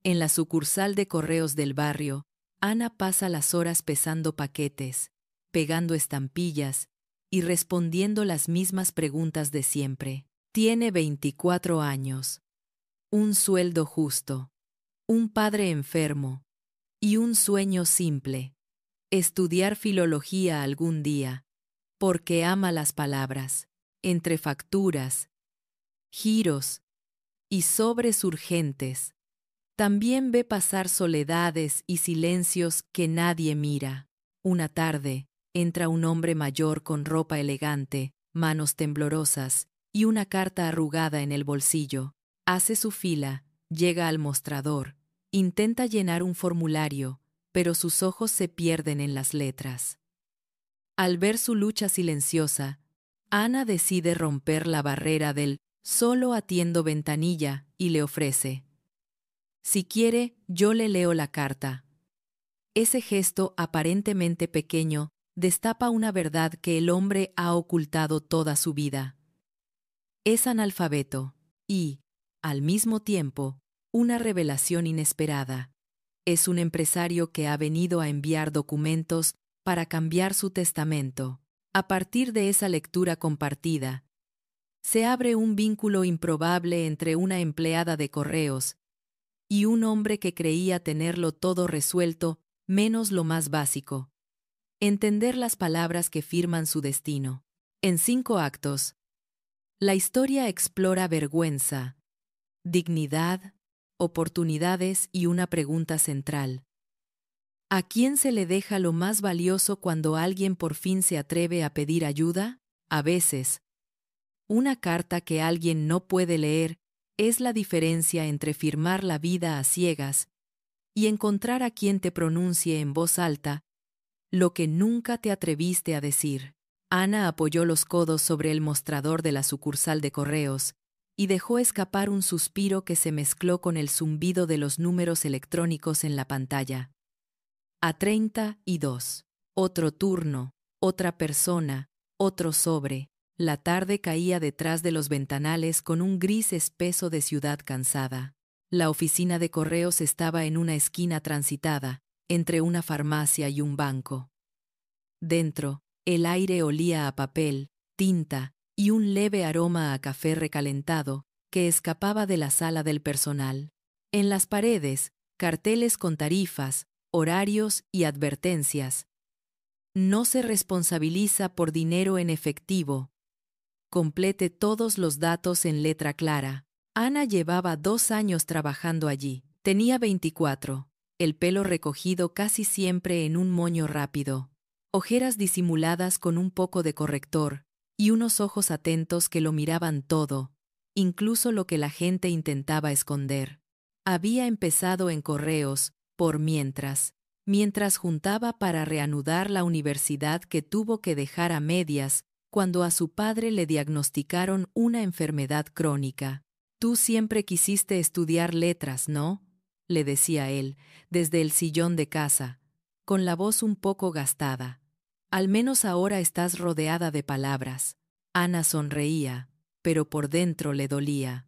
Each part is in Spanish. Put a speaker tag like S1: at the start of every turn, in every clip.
S1: En la sucursal de correos del barrio, Ana pasa las horas pesando paquetes, pegando estampillas y respondiendo las mismas preguntas de siempre. Tiene 24 años, un sueldo justo, un padre enfermo y un sueño simple: estudiar filología algún día, porque ama las palabras. Entre facturas, giros y sobres urgentes, también ve pasar soledades y silencios que nadie mira. Una tarde, entra un hombre mayor con ropa elegante, manos temblorosas y una carta arrugada en el bolsillo. Hace su fila, llega al mostrador, intenta llenar un formulario, pero sus ojos se pierden en las letras. Al ver su lucha silenciosa, Ana decide romper la barrera del «solo atiendo ventanilla» y le ofrece: «Si quiere, yo le leo la carta». Ese gesto aparentemente pequeño destapa una verdad que el hombre ha ocultado toda su vida. Es analfabeto y, al mismo tiempo, una revelación inesperada. Es un empresario que ha venido a enviar documentos para cambiar su testamento. A partir de esa lectura compartida, se abre un vínculo improbable entre una empleada de correos y un hombre que creía tenerlo todo resuelto, menos lo más básico: entender las palabras que firman su destino. En 5 actos, la historia explora vergüenza, dignidad, oportunidades y una pregunta central: ¿a quién se le deja lo más valioso cuando alguien por fin se atreve a pedir ayuda? A veces, una carta que alguien no puede leer es la diferencia entre firmar la vida a ciegas y encontrar a quien te pronuncie en voz alta lo que nunca te atreviste a decir. Ana apoyó los codos sobre el mostrador de la sucursal de correos y dejó escapar un suspiro que se mezcló con el zumbido de los números electrónicos en la pantalla. A 32. Otro turno, otra persona, otro sobre. La tarde caía detrás de los ventanales con un gris espeso de ciudad cansada. La oficina de correos estaba en una esquina transitada, entre una farmacia y un banco. Dentro, el aire olía a papel, tinta y un leve aroma a café recalentado que escapaba de la sala del personal. En las paredes, carteles con tarifas, horarios y advertencias. No se responsabiliza por dinero en efectivo. Complete todos los datos en letra clara. Ana llevaba 2 años trabajando allí. Tenía 24, el pelo recogido casi siempre en un moño rápido, ojeras disimuladas con un poco de corrector y unos ojos atentos que lo miraban todo, incluso lo que la gente intentaba esconder. Había empezado en correos, mientras juntaba para reanudar la universidad que tuvo que dejar a medias cuando a su padre le diagnosticaron una enfermedad crónica. «Tú siempre quisiste estudiar letras, ¿no?», le decía él, desde el sillón de casa, con la voz un poco gastada. «Al menos ahora estás rodeada de palabras». Ana sonreía, pero por dentro le dolía.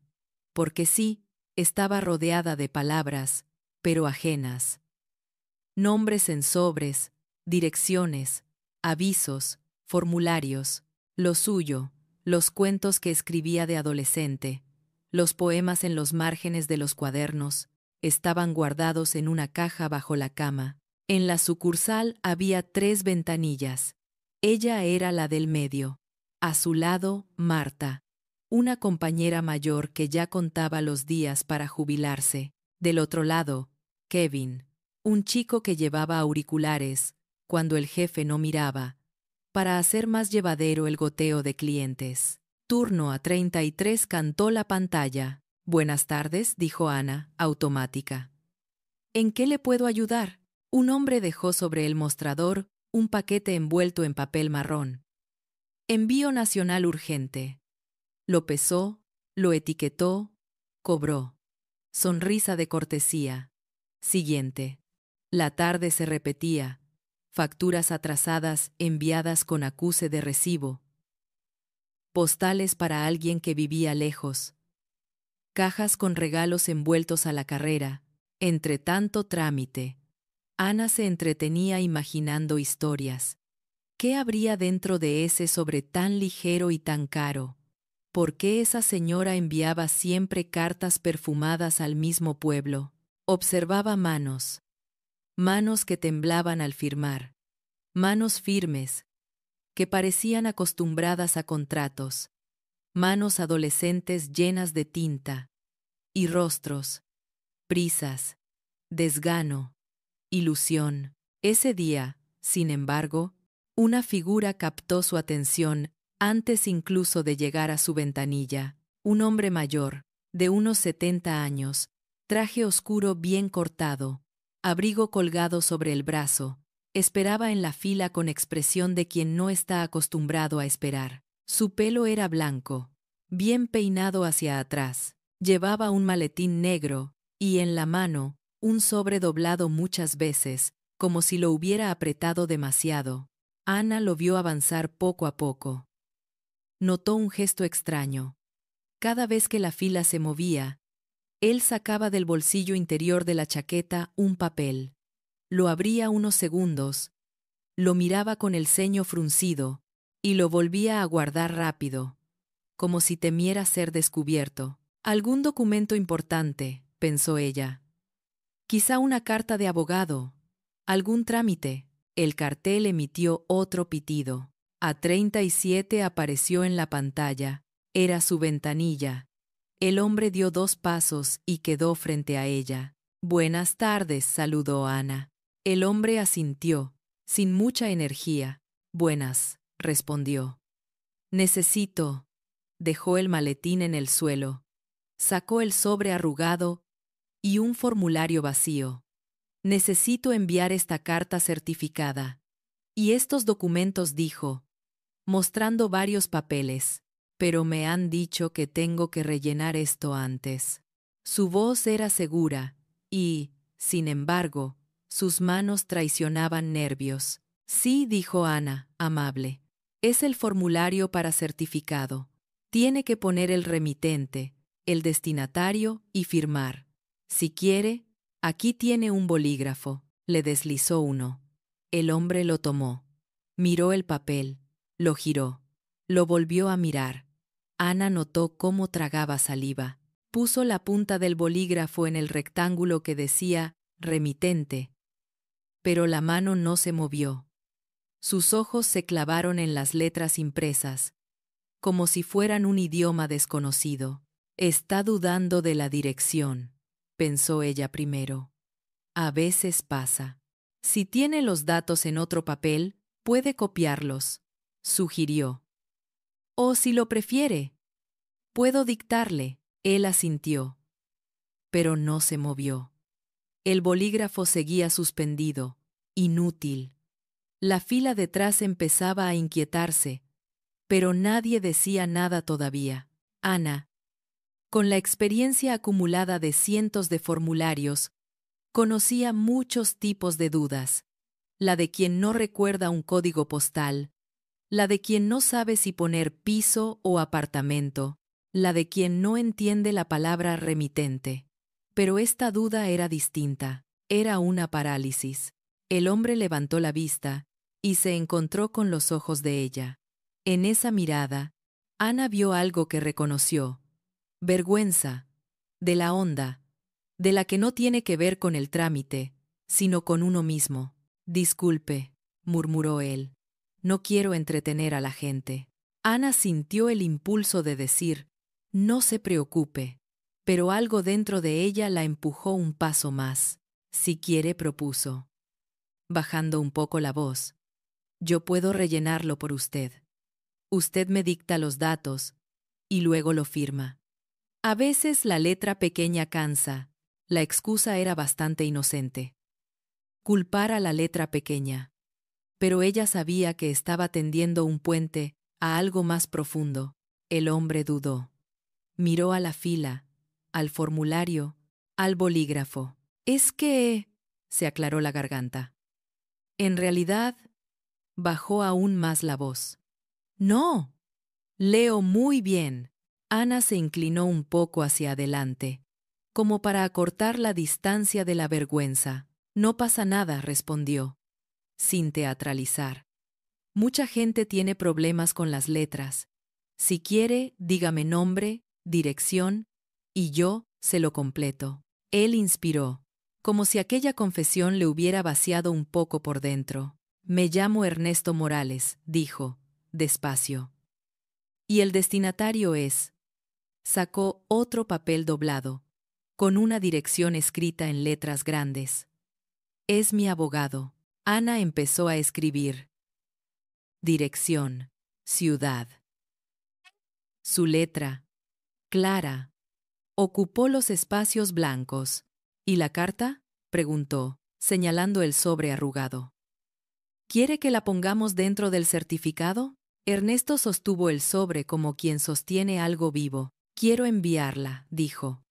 S1: Porque sí, estaba rodeada de palabras, pero ajenas. Nombres en sobres, direcciones, avisos, formularios. Lo suyo, los cuentos que escribía de adolescente, los poemas en los márgenes de los cuadernos, estaban guardados en una caja bajo la cama. En la sucursal había 3 ventanillas. Ella era la del medio. A su lado, Marta, una compañera mayor que ya contaba los días para jubilarse. Del otro lado, Kevin, un chico que llevaba auriculares, cuando el jefe no miraba, para hacer más llevadero el goteo de clientes. Turno a 33 cantó la pantalla. «Buenas tardes», dijo Ana, automática. «¿En qué le puedo ayudar?». Un hombre dejó sobre el mostrador un paquete envuelto en papel marrón. «Envío nacional urgente». Lo pesó, lo etiquetó, cobró. Sonrisa de cortesía. Siguiente. La tarde se repetía. Facturas atrasadas enviadas con acuse de recibo. Postales para alguien que vivía lejos. Cajas con regalos envueltos a la carrera, Entre tanto trámite, Ana se entretenía imaginando historias. ¿Qué habría dentro de ese sobre tan ligero y tan caro? ¿Por qué esa señora enviaba siempre cartas perfumadas al mismo pueblo? Observaba manos. Manos que temblaban al firmar. Manos firmes, que parecían acostumbradas a contratos. Manos adolescentes llenas de tinta. Y rostros. Prisas. Desgano. Ilusión. Ese día, sin embargo, una figura captó su atención antes incluso de llegar a su ventanilla. Un hombre mayor, de unos 70 años, traje oscuro bien cortado, abrigo colgado sobre el brazo, esperaba en la fila con expresión de quien no está acostumbrado a esperar. Su pelo era blanco, bien peinado hacia atrás, llevaba un maletín negro y en la mano un sobre doblado muchas veces, como si lo hubiera apretado demasiado. Ana lo vio avanzar poco a poco. Notó un gesto extraño. Cada vez que la fila se movía, él sacaba del bolsillo interior de la chaqueta un papel. Lo abría unos segundos, lo miraba con el ceño fruncido y lo volvía a guardar rápido, como si temiera ser descubierto. Algún documento importante, pensó ella. Quizá una carta de abogado, algún trámite. El cartel emitió otro pitido. A37 apareció en la pantalla. Era su ventanilla. El hombre dio 2 pasos y quedó frente a ella. Buenas tardes, saludó Ana. El hombre asintió, sin mucha energía. Buenas, respondió. Necesito. Dejó el maletín en el suelo. Sacó el sobre arrugado y un formulario vacío. Necesito enviar esta carta certificada. Y estos documentos, dijo, mostrando varios papeles. Pero me han dicho que tengo que rellenar esto antes. Su voz era segura, y, sin embargo, sus manos traicionaban nervios. Sí, dijo Ana, amable. Es el formulario para certificado. Tiene que poner el remitente, el destinatario y firmar. Si quiere, aquí tiene un bolígrafo. Le deslizó uno. El hombre lo tomó. Miró el papel. Lo giró. Lo volvió a mirar. Ana notó cómo tragaba saliva. Puso la punta del bolígrafo en el rectángulo que decía remitente. Pero la mano no se movió. Sus ojos se clavaron en las letras impresas, como si fueran un idioma desconocido. Está dudando de la dirección, pensó ella primero. A veces pasa. Si tiene los datos en otro papel, puede copiarlos, sugirió. O si lo prefiere, puedo dictarle. Él asintió. Pero no se movió. El bolígrafo seguía suspendido, inútil. La fila detrás empezaba a inquietarse, pero nadie decía nada todavía. Ana, con la experiencia acumulada de cientos de formularios, conocía muchos tipos de dudas. La de quien no recuerda un código postal, la de quien no sabe si poner piso o apartamento, la de quien no entiende la palabra remitente. Pero esta duda era distinta, era una parálisis. El hombre levantó la vista y se encontró con los ojos de ella. En esa mirada, Ana vio algo que reconoció. Vergüenza, de la honda, de la que no tiene que ver con el trámite, sino con uno mismo. Disculpe, murmuró él. No quiero entretener a la gente. Ana sintió el impulso de decir, no se preocupe, pero algo dentro de ella la empujó un paso más. Si quiere, propuso, bajando un poco la voz. Yo puedo rellenarlo por usted. Usted me dicta los datos y luego lo firma. A veces la letra pequeña cansa. La excusa era bastante inocente. Culpar a la letra pequeña. Pero ella sabía que estaba tendiendo un puente a algo más profundo. El hombre dudó. Miró a la fila, al formulario, al bolígrafo. Es que... se aclaró la garganta. En realidad, bajó aún más la voz. No. Leo muy bien. Ana se inclinó un poco hacia adelante. como para acortar la distancia de la vergüenza. No pasa nada, respondió, sin teatralizar. Mucha gente tiene problemas con las letras. Si quiere, dígame nombre, dirección, y yo se lo completo. Él inspiró, como si aquella confesión le hubiera vaciado un poco por dentro. Me llamo Ernesto Morales, dijo, despacio. Y el destinatario es. Sacó otro papel doblado, con una dirección escrita en letras grandes. Es mi abogado. Ana empezó a escribir. Dirección. Ciudad. Su letra, clara, ocupó los espacios blancos. ¿Y la carta?, preguntó, señalando el sobre arrugado. ¿Quiere que la pongamos dentro del certificado? Ernesto sostuvo el sobre como quien sostiene algo vivo. Quiero enviarla, dijo.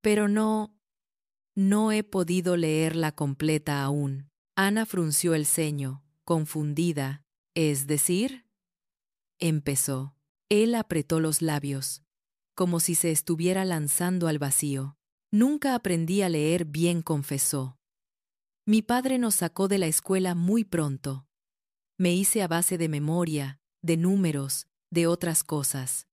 S1: Pero no he podido leerla completa aún. Ana frunció el ceño, confundida. ¿Es decir? Empezó. Él apretó los labios, como si se estuviera lanzando al vacío. Nunca aprendí a leer bien, confesó. Mi padre nos sacó de la escuela muy pronto. Me hice a base de memoria, de números, de otras cosas.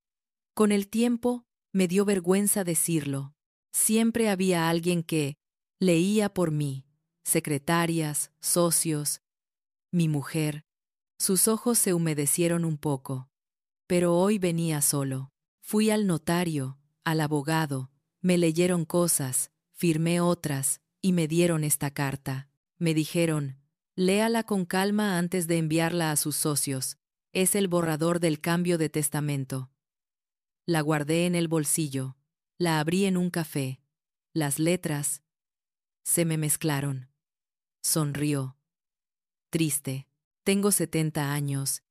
S1: Con el tiempo, me dio vergüenza decirlo. Siempre había alguien que leía por mí, secretarias, socios, mi mujer. Sus ojos se humedecieron un poco. Pero hoy venía solo. Fui al notario, al abogado, me leyeron cosas, firmé otras, y me dieron esta carta. Me dijeron, léala con calma antes de enviarla a sus socios. Es el borrador del cambio de testamento. La guardé en el bolsillo, la abrí en un café. Las letras se me mezclaron. Sonrió. Triste. Tengo 70 años.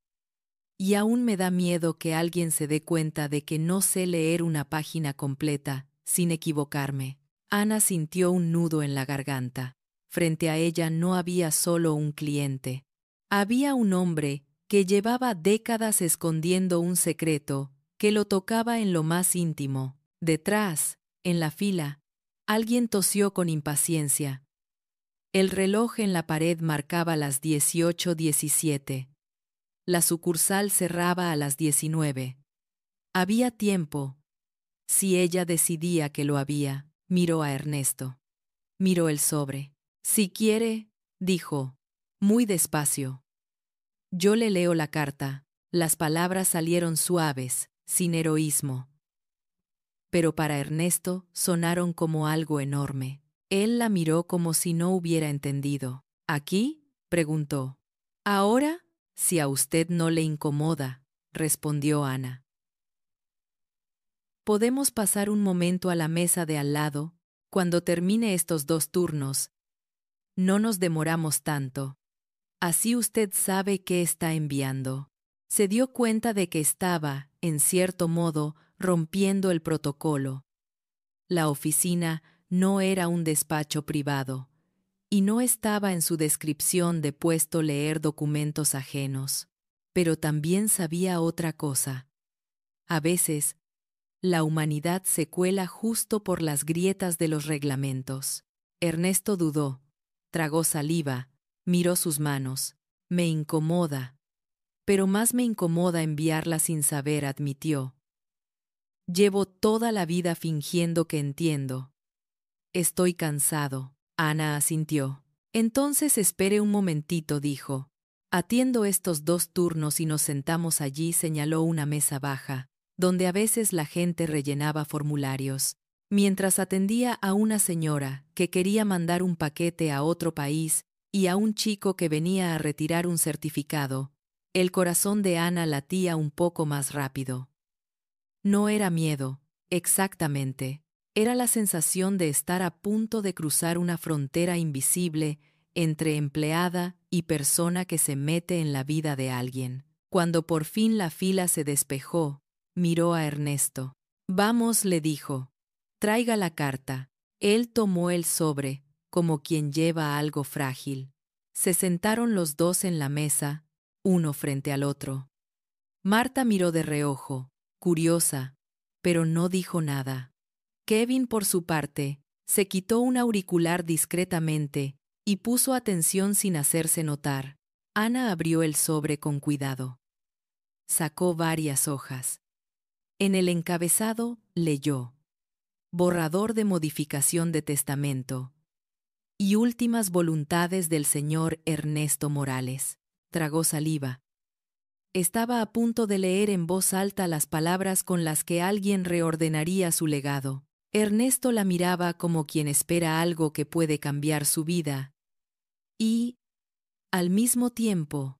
S1: Y aún me da miedo que alguien se dé cuenta de que no sé leer una página completa, sin equivocarme. Ana sintió un nudo en la garganta. Frente a ella no había solo un cliente. Había un hombre que llevaba décadas escondiendo un secreto que lo tocaba en lo más íntimo. Detrás, en la fila, alguien tosió con impaciencia. El reloj en la pared marcaba las 18:17. La sucursal cerraba a las 19. Había tiempo. Si ella decidía que lo había, miró a Ernesto. Miró el sobre. Si quiere, dijo, muy despacio. Yo le leo la carta. Las palabras salieron suaves, sin heroísmo. Pero para Ernesto sonaron como algo enorme. Él la miró como si no hubiera entendido. ¿Aquí?, preguntó. ¿Ahora? Si a usted no le incomoda, respondió Ana. Podemos pasar un momento a la mesa de al lado, cuando termine estos 2 turnos. No nos demoramos tanto. Así usted sabe qué está enviando. Se dio cuenta de que estaba, en cierto modo, rompiendo el protocolo. La oficina no era un despacho privado, y no estaba en su descripción de puesto leer documentos ajenos. Pero también sabía otra cosa. A veces, la humanidad se cuela justo por las grietas de los reglamentos. Ernesto dudó, tragó saliva, miró sus manos. Me incomoda. Pero más me incomoda enviarla sin saber, admitió. Llevo toda la vida fingiendo que entiendo. Estoy cansado. Ana asintió. Entonces espere un momentito, dijo. Atiendo estos 2 turnos y nos sentamos allí, señaló una mesa baja, donde a veces la gente rellenaba formularios. Mientras atendía a una señora que quería mandar un paquete a otro país y a un chico que venía a retirar un certificado, el corazón de Ana latía un poco más rápido. No era miedo, exactamente. Era la sensación de estar a punto de cruzar una frontera invisible entre empleada y persona que se mete en la vida de alguien. Cuando por fin la fila se despejó, miró a Ernesto. Vamos, le dijo. Traiga la carta. Él tomó el sobre, como quien lleva algo frágil. Se sentaron los 2 en la mesa, uno frente al otro. Marta miró de reojo, curiosa, pero no dijo nada. Kevin, por su parte, se quitó un auricular discretamente y puso atención sin hacerse notar. Ana abrió el sobre con cuidado. Sacó varias hojas. En el encabezado leyó: borrador de modificación de testamento y últimas voluntades del señor Ernesto Morales. Tragó saliva. Estaba a punto de leer en voz alta las palabras con las que alguien reordenaría su legado. Ernesto la miraba como quien espera algo que puede cambiar su vida. Y, al mismo tiempo,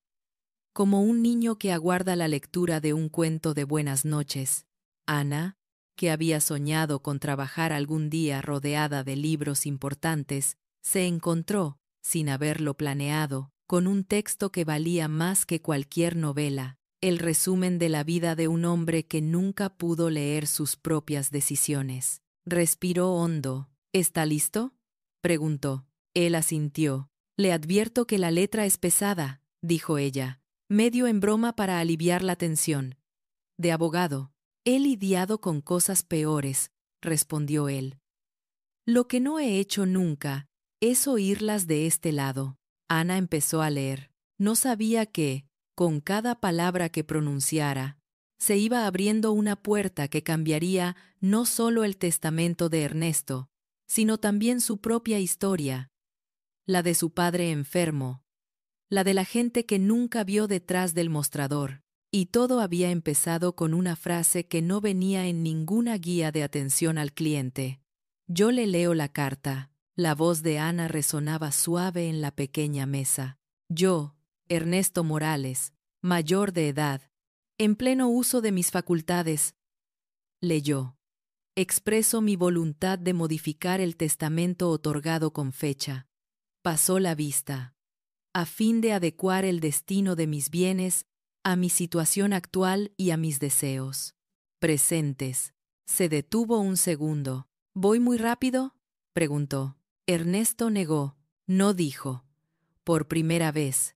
S1: como un niño que aguarda la lectura de un cuento de buenas noches, Ana, que había soñado con trabajar algún día rodeada de libros importantes, se encontró, sin haberlo planeado, con un texto que valía más que cualquier novela, el resumen de la vida de un hombre que nunca pudo leer sus propias decisiones. Respiró hondo. ¿Está listo?, preguntó. Él asintió. Le advierto que la letra es pesada, dijo ella, medio en broma para aliviar la tensión. De abogado. He lidiado con cosas peores, respondió él. Lo que no he hecho nunca es oírlas de este lado. Ana empezó a leer. No sabía que, con cada palabra que pronunciara, se iba abriendo una puerta que cambiaría no solo el testamento de Ernesto, sino también su propia historia, la de su padre enfermo, la de la gente que nunca vio detrás del mostrador. Y todo había empezado con una frase que no venía en ninguna guía de atención al cliente. Yo le leo la carta. La voz de Ana resonaba suave en la pequeña mesa. Yo, Ernesto Morales, mayor de edad, en pleno uso de mis facultades, leyó. Expreso mi voluntad de modificar el testamento otorgado con fecha. Pasó la vista. A fin de adecuar el destino de mis bienes a mi situación actual y a mis deseos presentes. Se detuvo un segundo. ¿Voy muy rápido?, preguntó. Ernesto negó. No dijo. Por primera vez.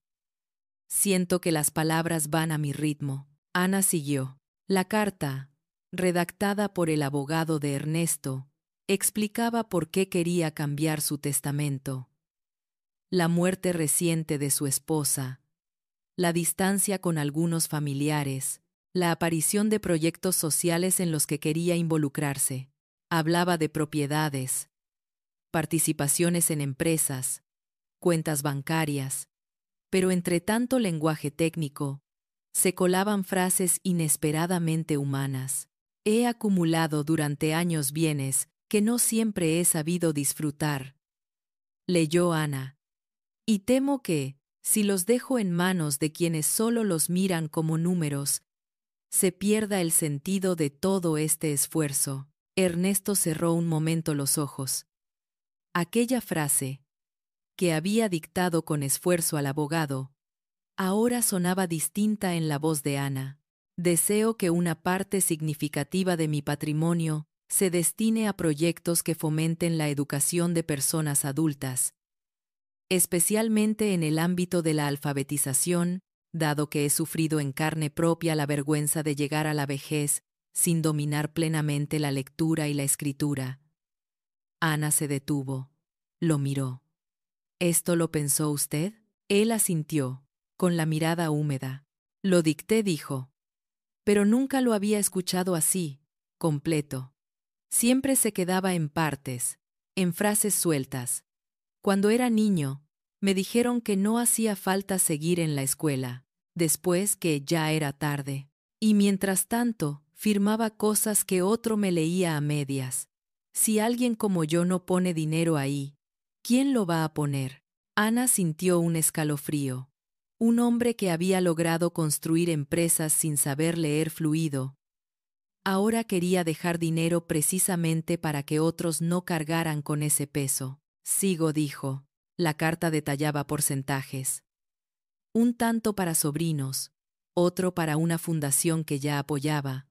S1: Siento que las palabras van a mi ritmo. Ana siguió. La carta, redactada por el abogado de Ernesto, explicaba por qué quería cambiar su testamento. La muerte reciente de su esposa, la distancia con algunos familiares, la aparición de proyectos sociales en los que quería involucrarse. Hablaba de propiedades, participaciones en empresas, cuentas bancarias, pero entre tanto lenguaje técnico, se colaban frases inesperadamente humanas. He acumulado durante años bienes que no siempre he sabido disfrutar, leyó Ana, y temo que, si los dejo en manos de quienes solo los miran como números, se pierda el sentido de todo este esfuerzo. Ernesto cerró un momento los ojos. Aquella frase, que había dictado con esfuerzo al abogado, ahora sonaba distinta en la voz de Ana. Deseo que una parte significativa de mi patrimonio se destine a proyectos que fomenten la educación de personas adultas, especialmente en el ámbito de la alfabetización, dado que he sufrido en carne propia la vergüenza de llegar a la vejez sin dominar plenamente la lectura y la escritura. Ana se detuvo. Lo miró. ¿Esto lo pensó usted? Él asintió, con la mirada húmeda. Lo dicté, dijo. Pero nunca lo había escuchado así, completo. Siempre se quedaba en partes, en frases sueltas. Cuando era niño, me dijeron que no hacía falta seguir en la escuela, después que ya era tarde. Y mientras tanto, firmaba cosas que otro me leía a medias. Si alguien como yo no pone dinero ahí, ¿quién lo va a poner? Ana sintió un escalofrío. Un hombre que había logrado construir empresas sin saber leer fluido, ahora quería dejar dinero precisamente para que otros no cargaran con ese peso. Sigo, dijo. La carta detallaba porcentajes. Un tanto para sobrinos, otro para una fundación que ya apoyaba,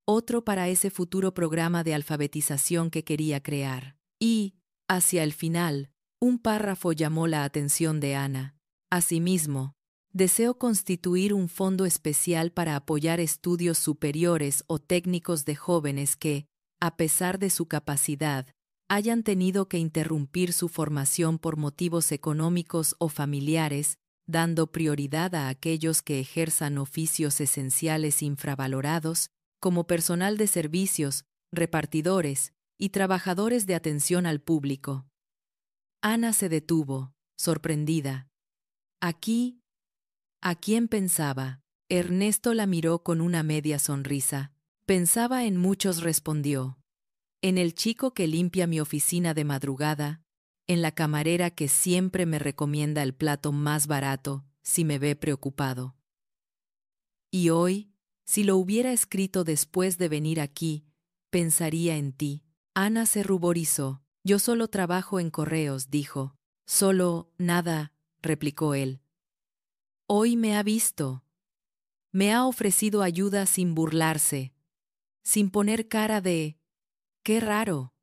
S1: otro para ese futuro programa de alfabetización que quería crear. Y, hacia el final, un párrafo llamó la atención de Ana. Asimismo, deseo constituir un fondo especial para apoyar estudios superiores o técnicos de jóvenes que, a pesar de su capacidad, hayan tenido que interrumpir su formación por motivos económicos o familiares, dando prioridad a aquellos que ejerzan oficios esenciales infravalorados, como personal de servicios, repartidores y trabajadores de atención al público. Ana se detuvo, sorprendida. Aquí, ¿a quién pensaba? Ernesto la miró con una media sonrisa. Pensaba en muchos, respondió. En el chico que limpia mi oficina de madrugada, en la camarera que siempre me recomienda el plato más barato si me ve preocupado. Y hoy, si lo hubiera escrito después de venir aquí, pensaría en ti. Ana se ruborizó. Yo solo trabajo en correos, dijo. Solo, nada, replicó él. Hoy me ha visto. Me ha ofrecido ayuda sin burlarse, sin poner cara de «qué raro».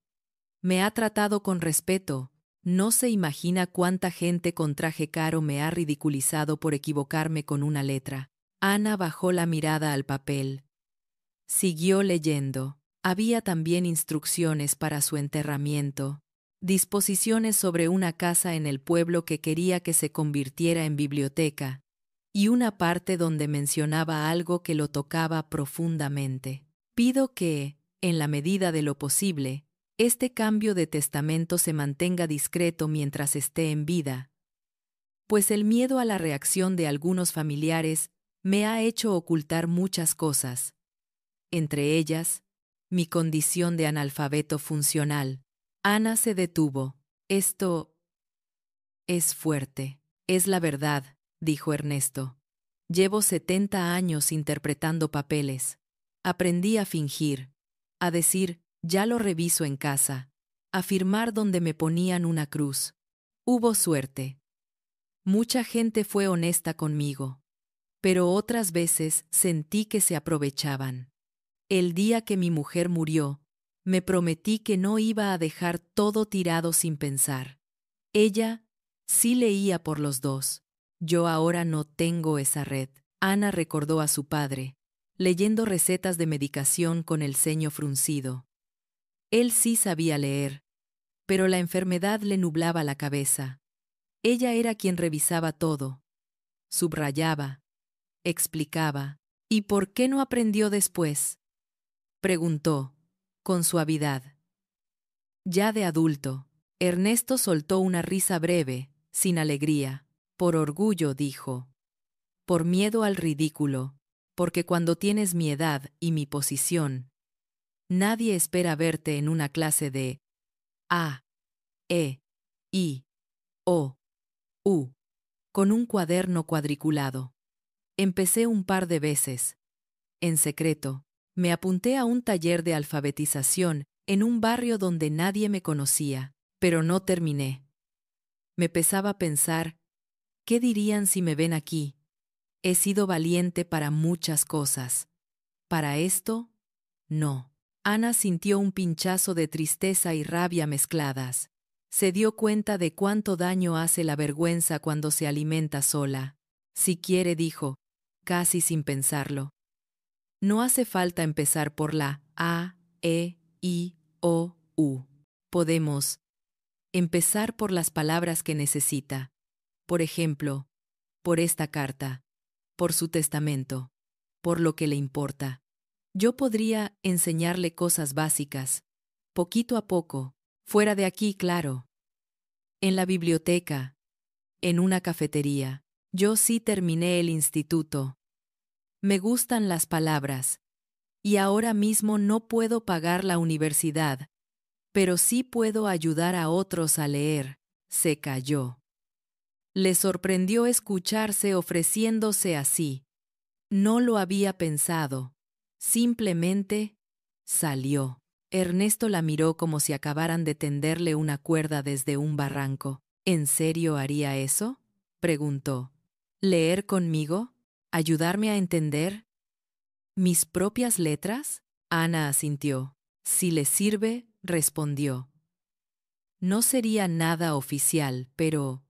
S1: Me ha tratado con respeto. No se imagina cuánta gente con traje caro me ha ridiculizado por equivocarme con una letra. Ana bajó la mirada al papel. Siguió leyendo. Había también instrucciones para su enterramiento, disposiciones sobre una casa en el pueblo que quería que se convirtiera en biblioteca, y una parte donde mencionaba algo que lo tocaba profundamente. Pido que, en la medida de lo posible, este cambio de testamento se mantenga discreto mientras esté en vida, pues el miedo a la reacción de algunos familiares me ha hecho ocultar muchas cosas, entre ellas, mi condición de analfabeto funcional. Ana se detuvo. Esto es fuerte. Es la verdad, dijo Ernesto. Llevo 70 años interpretando papeles. Aprendí a fingir, a decir, ya lo reviso en casa, a firmar donde me ponían una cruz. Hubo suerte. Mucha gente fue honesta conmigo, pero otras veces sentí que se aprovechaban. El día que mi mujer murió, me prometí que no iba a dejar todo tirado sin pensar. Ella sí leía por los dos. Yo ahora no tengo esa red. Ana recordó a su padre, leyendo recetas de medicación con el ceño fruncido. Él sí sabía leer, pero la enfermedad le nublaba la cabeza. Ella era quien revisaba todo, subrayaba, explicaba. ¿Y por qué no aprendió después?, preguntó, con suavidad. Ya de adulto, Ernesto soltó una risa breve, sin alegría. Por orgullo, dijo. Por miedo al ridículo, porque cuando tienes mi edad y mi posición, nadie espera verte en una clase de A, E, I, O, U, con un cuaderno cuadriculado. Empecé un par de veces. En secreto, me apunté a un taller de alfabetización en un barrio donde nadie me conocía, pero no terminé. Me pesaba pensar, ¿qué dirían si me ven aquí? He sido valiente para muchas cosas. Para esto, no. Ana sintió un pinchazo de tristeza y rabia mezcladas. Se dio cuenta de cuánto daño hace la vergüenza cuando se alimenta sola. Si quiere, dijo, casi sin pensarlo. No hace falta empezar por la A, E, I, O, U. Podemos empezar por las palabras que necesita. Por ejemplo, por esta carta, por su testamento, por lo que le importa. Yo podría enseñarle cosas básicas, poquito a poco, fuera de aquí, claro. En la biblioteca, en una cafetería. Yo sí terminé el instituto. Me gustan las palabras. Y ahora mismo no puedo pagar la universidad, pero sí puedo ayudar a otros a leer. Se calló. Le sorprendió escucharse ofreciéndose así. No lo había pensado. Simplemente salió. Ernesto la miró como si acabaran de tenderle una cuerda desde un barranco. ¿En serio haría eso?, preguntó. ¿Leer conmigo? ¿Ayudarme a entender mis propias letras? Ana asintió. Si le sirve, respondió. No sería nada oficial, pero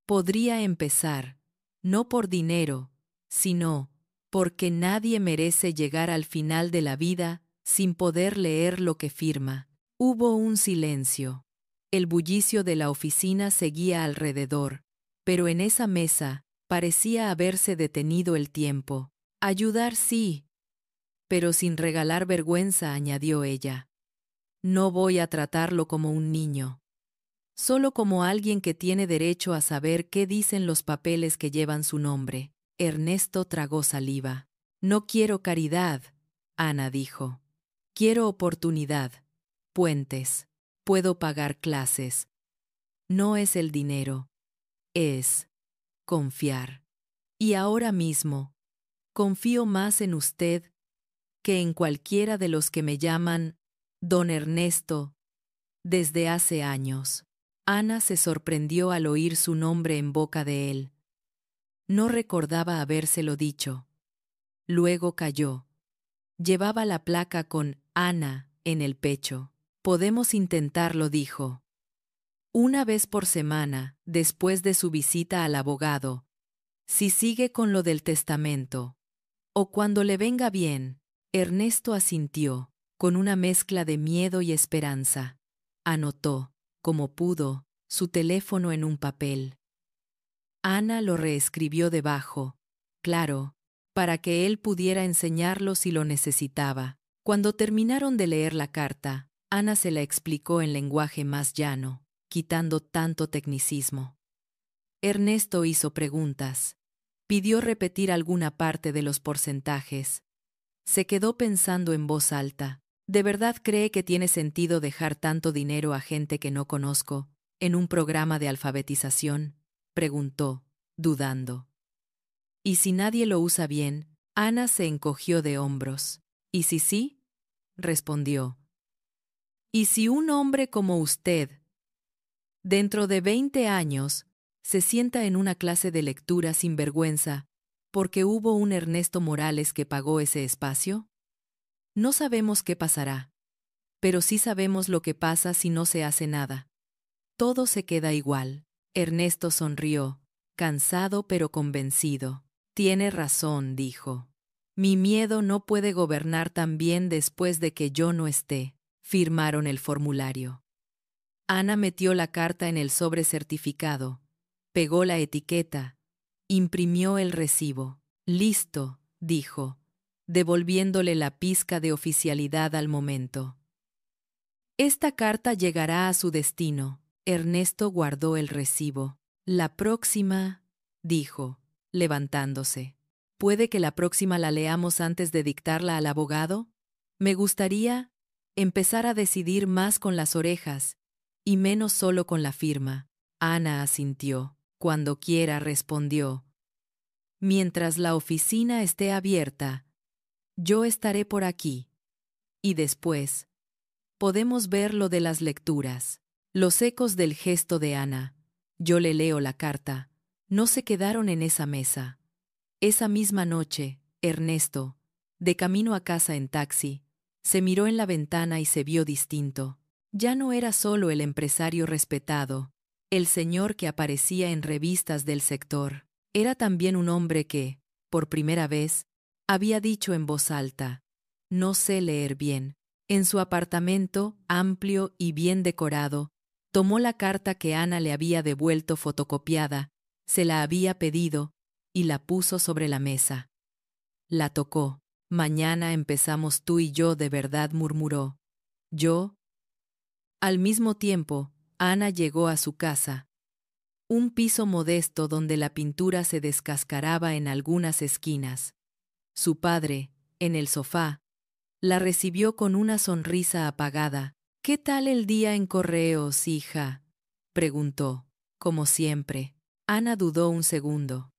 S1: podría empezar, no por dinero, sino porque nadie merece llegar al final de la vida sin poder leer lo que firma. Hubo un silencio. El bullicio de la oficina seguía alrededor, pero en esa mesa parecía haberse detenido el tiempo. Ayudar sí, pero sin regalar vergüenza, añadió ella. No voy a tratarlo como un niño, solo como alguien que tiene derecho a saber qué dicen los papeles que llevan su nombre. Ernesto tragó saliva. No quiero caridad, Ana dijo. Quiero oportunidad, puentes. Puedo pagar clases. No es el dinero, es confiar. Y ahora mismo, confío más en usted que en cualquiera de los que me llaman don Ernesto desde hace años. Ana se sorprendió al oír su nombre en boca de él. No recordaba habérselo dicho. Luego calló. Llevaba la placa con Ana en el pecho. Podemos intentarlo, dijo. Una vez por semana, después de su visita al abogado. Si sigue con lo del testamento. O cuando le venga bien. Ernesto asintió, con una mezcla de miedo y esperanza. Anotó, como pudo, su teléfono en un papel. Ana lo reescribió debajo, claro, para que él pudiera enseñarlo si lo necesitaba. Cuando terminaron de leer la carta, Ana se la explicó en lenguaje más llano, quitando tanto tecnicismo. Ernesto hizo preguntas. Pidió repetir alguna parte de los porcentajes. Se quedó pensando en voz alta. ¿De verdad cree que tiene sentido dejar tanto dinero a gente que no conozco, en un programa de alfabetización? Preguntó, dudando. ¿Y si nadie lo usa bien? Ana se encogió de hombros. ¿Y si sí? Respondió. ¿Y si un hombre como usted, dentro de 20 años, se sienta en una clase de lectura sin vergüenza, porque hubo un Ernesto Morales que pagó ese espacio? No sabemos qué pasará, pero sí sabemos lo que pasa si no se hace nada. Todo se queda igual. Ernesto sonrió, cansado pero convencido. Tiene razón, dijo. Mi miedo no puede gobernar tan bien después de que yo no esté. Firmaron el formulario. Ana metió la carta en el sobre certificado, pegó la etiqueta, imprimió el recibo. Listo, dijo, devolviéndole la pizca de oficialidad al momento. Esta carta llegará a su destino. Ernesto guardó el recibo. La próxima, dijo, levantándose. ¿Puede que la próxima la leamos antes de dictarla al abogado? Me gustaría empezar a decidir más con las orejas y menos solo con la firma. Ana asintió. Cuando quiera, respondió. Mientras la oficina esté abierta, yo estaré por aquí. Y después, podemos ver lo de las lecturas. Los ecos del gesto de Ana. Yo le leo la carta. No se quedaron en esa mesa. Esa misma noche, Ernesto, de camino a casa en taxi, se miró en la ventana y se vio distinto. Ya no era solo el empresario respetado, el señor que aparecía en revistas del sector. Era también un hombre que, por primera vez, había dicho en voz alta, no sé leer bien. En su apartamento, amplio y bien decorado, tomó la carta que Ana le había devuelto fotocopiada, se la había pedido, y la puso sobre la mesa. La tocó. Mañana empezamos tú y yo de verdad, murmuró. Yo. Al mismo tiempo, Ana llegó a su casa. Un piso modesto donde la pintura se descascaraba en algunas esquinas. Su padre, en el sofá, la recibió con una sonrisa apagada. ¿Qué tal el día en correos, hija?, preguntó, como siempre. Ana dudó un segundo.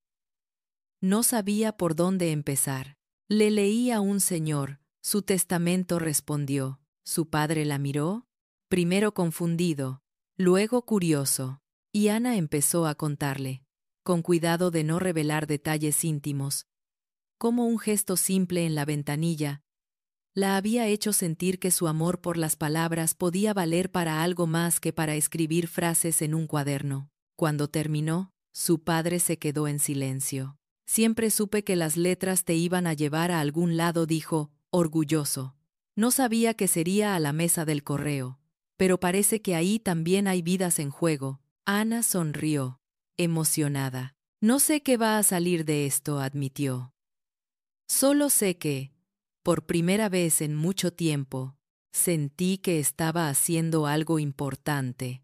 S1: No sabía por dónde empezar. Le leí a un señor, su testamento, respondió. Su padre la miró, primero confundido, luego curioso, y Ana empezó a contarle, con cuidado de no revelar detalles íntimos, cómo un gesto simple en la ventanilla la había hecho sentir que su amor por las palabras podía valer para algo más que para escribir frases en un cuaderno. Cuando terminó, su padre se quedó en silencio. Siempre supe que las letras te iban a llevar a algún lado, dijo, orgulloso. No sabía que sería a la mesa del correo, pero parece que ahí también hay vidas en juego. Ana sonrió, emocionada. No sé qué va a salir de esto, admitió. Solo sé que, por primera vez en mucho tiempo, sentí que estaba haciendo algo importante,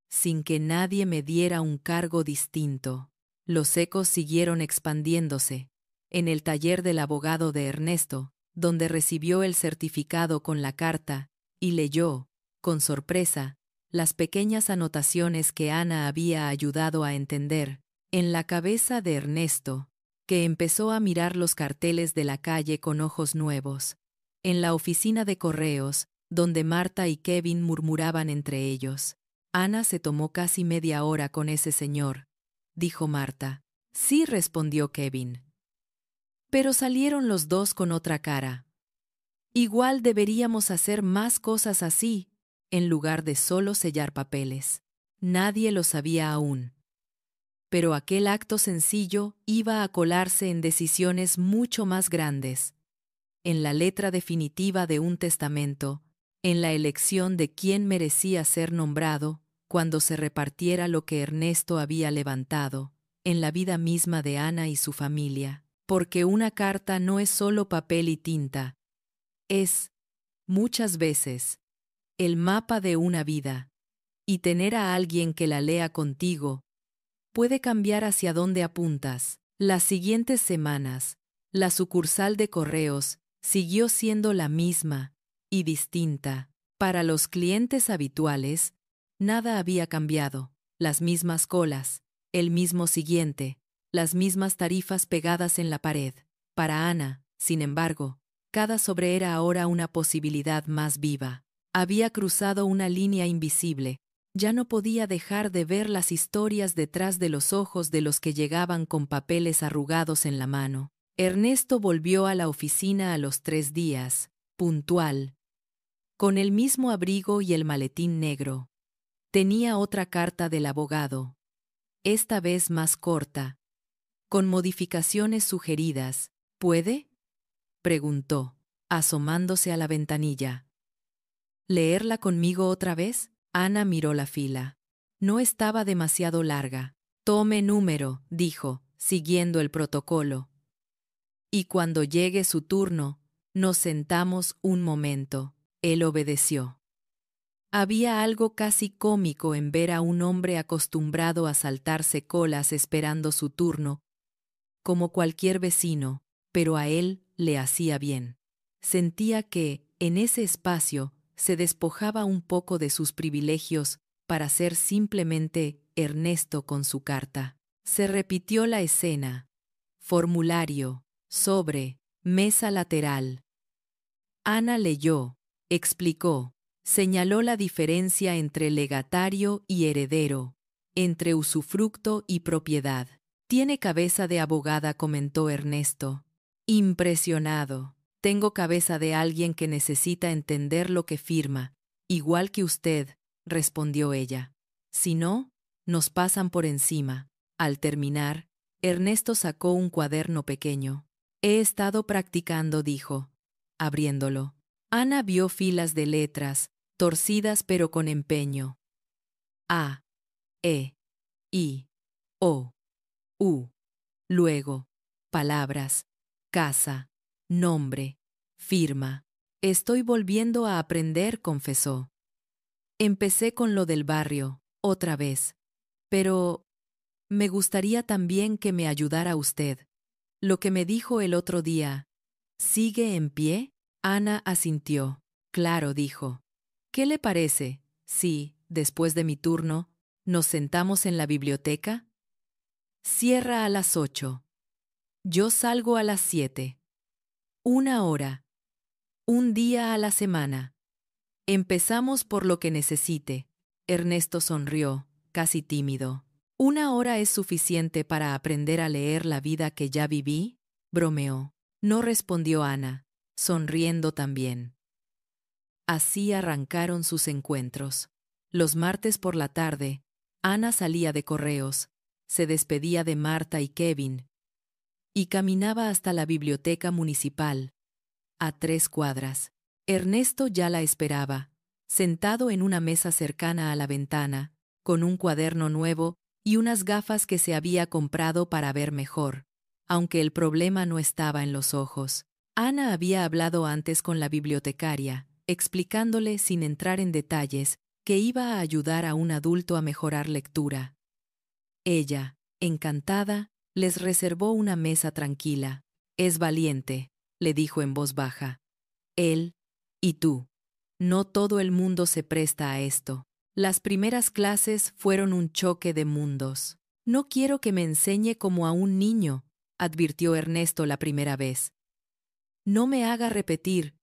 S1: sin que nadie me diera un cargo distinto. Los ecos siguieron expandiéndose. En el taller del abogado de Ernesto, donde recibió el certificado con la carta, y leyó, con sorpresa, las pequeñas anotaciones que Ana había ayudado a entender, en la cabeza de Ernesto, que empezó a mirar los carteles de la calle con ojos nuevos. En la oficina de correos, donde Marta y Kevin murmuraban entre ellos. Ana se tomó casi media hora con ese señor, dijo Marta. Sí, respondió Kevin. Pero salieron los dos con otra cara. Igual deberíamos hacer más cosas así, en lugar de solo sellar papeles. Nadie lo sabía aún. Pero aquel acto sencillo iba a colarse en decisiones mucho más grandes, en la letra definitiva de un testamento, en la elección de quién merecía ser nombrado, cuando se repartiera lo que Ernesto había levantado, en la vida misma de Ana y su familia, porque una carta no es solo papel y tinta, es, muchas veces, el mapa de una vida, y tener a alguien que la lea contigo puede cambiar hacia dónde apuntas. Las siguientes semanas, la sucursal de correos siguió siendo la misma y distinta. Para los clientes habituales, nada había cambiado. Las mismas colas, el mismo siguiente, las mismas tarifas pegadas en la pared. Para Ana, sin embargo, cada sobre era ahora una posibilidad más viva. Había cruzado una línea invisible. Ya no podía dejar de ver las historias detrás de los ojos de los que llegaban con papeles arrugados en la mano. Ernesto volvió a la oficina a los 3 días, puntual, con el mismo abrigo y el maletín negro. Tenía otra carta del abogado, esta vez más corta, con modificaciones sugeridas. ¿Puede?, preguntó, asomándose a la ventanilla. ¿Leerla conmigo otra vez? Ana miró la fila. No estaba demasiado larga. Tome número, dijo, siguiendo el protocolo. Y cuando llegue su turno, nos sentamos un momento. Él obedeció. Había algo casi cómico en ver a un hombre acostumbrado a saltarse colas esperando su turno, como cualquier vecino, pero a él le hacía bien. Sentía que, en ese espacio, se despojaba un poco de sus privilegios para ser simplemente Ernesto con su carta. Se repitió la escena. Formulario, sobre, mesa lateral. Ana leyó, explicó, señaló la diferencia entre legatario y heredero, entre usufructo y propiedad. Tiene cabeza de abogada, comentó Ernesto. Impresionado. Tengo cabeza de alguien que necesita entender lo que firma, igual que usted, respondió ella. Si no, nos pasan por encima. Al terminar, Ernesto sacó un cuaderno pequeño. He estado practicando, dijo, abriéndolo. Ana vio filas de letras, torcidas pero con empeño. A, E, I, O, U. Luego, palabras, casa, nombre, firma. Estoy volviendo a aprender, confesó. Empecé con lo del barrio, otra vez. Pero me gustaría también que me ayudara usted. Lo que me dijo el otro día, ¿sigue en pie? Ana asintió. Claro, dijo. ¿Qué le parece si, después de mi turno, nos sentamos en la biblioteca? Cierra a las 8. Yo salgo a las 7. 1 hora. Un día a la semana. Empezamos por lo que necesite. Ernesto sonrió, casi tímido. ¿1 hora es suficiente para aprender a leer la vida que ya viví?, bromeó. No, respondió Ana, sonriendo también. Así arrancaron sus encuentros. Los martes por la tarde, Ana salía de correos, se despedía de Marta y Kevin, y caminaba hasta la biblioteca municipal, a 3 cuadras. Ernesto ya la esperaba, sentado en una mesa cercana a la ventana, con un cuaderno nuevo y unas gafas que se había comprado para ver mejor, aunque el problema no estaba en los ojos. Ana había hablado antes con la bibliotecaria, explicándole sin entrar en detalles que iba a ayudar a un adulto a mejorar lectura. Ella, encantada, les reservó una mesa tranquila. Es valiente, le dijo en voz baja. Él y tú. No todo el mundo se presta a esto. Las primeras clases fueron un choque de mundos. No quiero que me enseñe como a un niño, advirtió Ernesto la primera vez. No me haga repetir.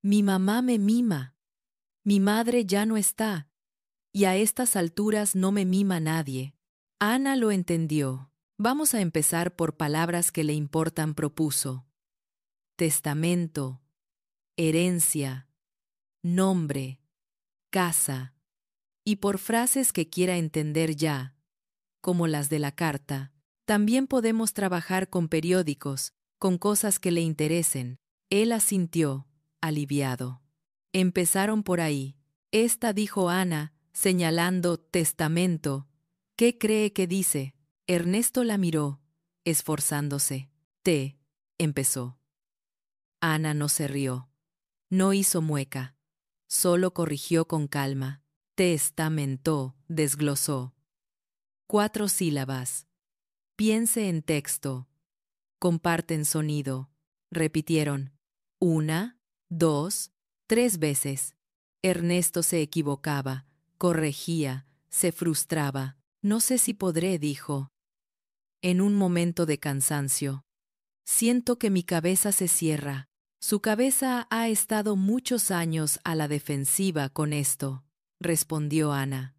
S1: Mi mamá me mima. Mi madre ya no está. Y a estas alturas no me mima nadie. Ana lo entendió. Vamos a empezar por palabras que le importan, propuso. Testamento, herencia, nombre, casa. Y por frases que quiera entender ya, como las de la carta. También podemos trabajar con periódicos, con cosas que le interesen. Él asintió, aliviado. Empezaron por ahí. Esta, dijo Ana, señalando testamento. ¿Qué cree que dice? Ernesto la miró, esforzándose. Empezó. Ana no se rió. No hizo mueca. Solo corrigió con calma. Testamentó, desglosó. 4 sílabas. Piense en texto. Comparten sonido. Repitieron. 1, 2, 3 veces. Ernesto se equivocaba, corregía, se frustraba. No sé si podré, dijo. En un momento de cansancio. Siento que mi cabeza se cierra. Su cabeza ha estado muchos años a la defensiva con esto, respondió Ana.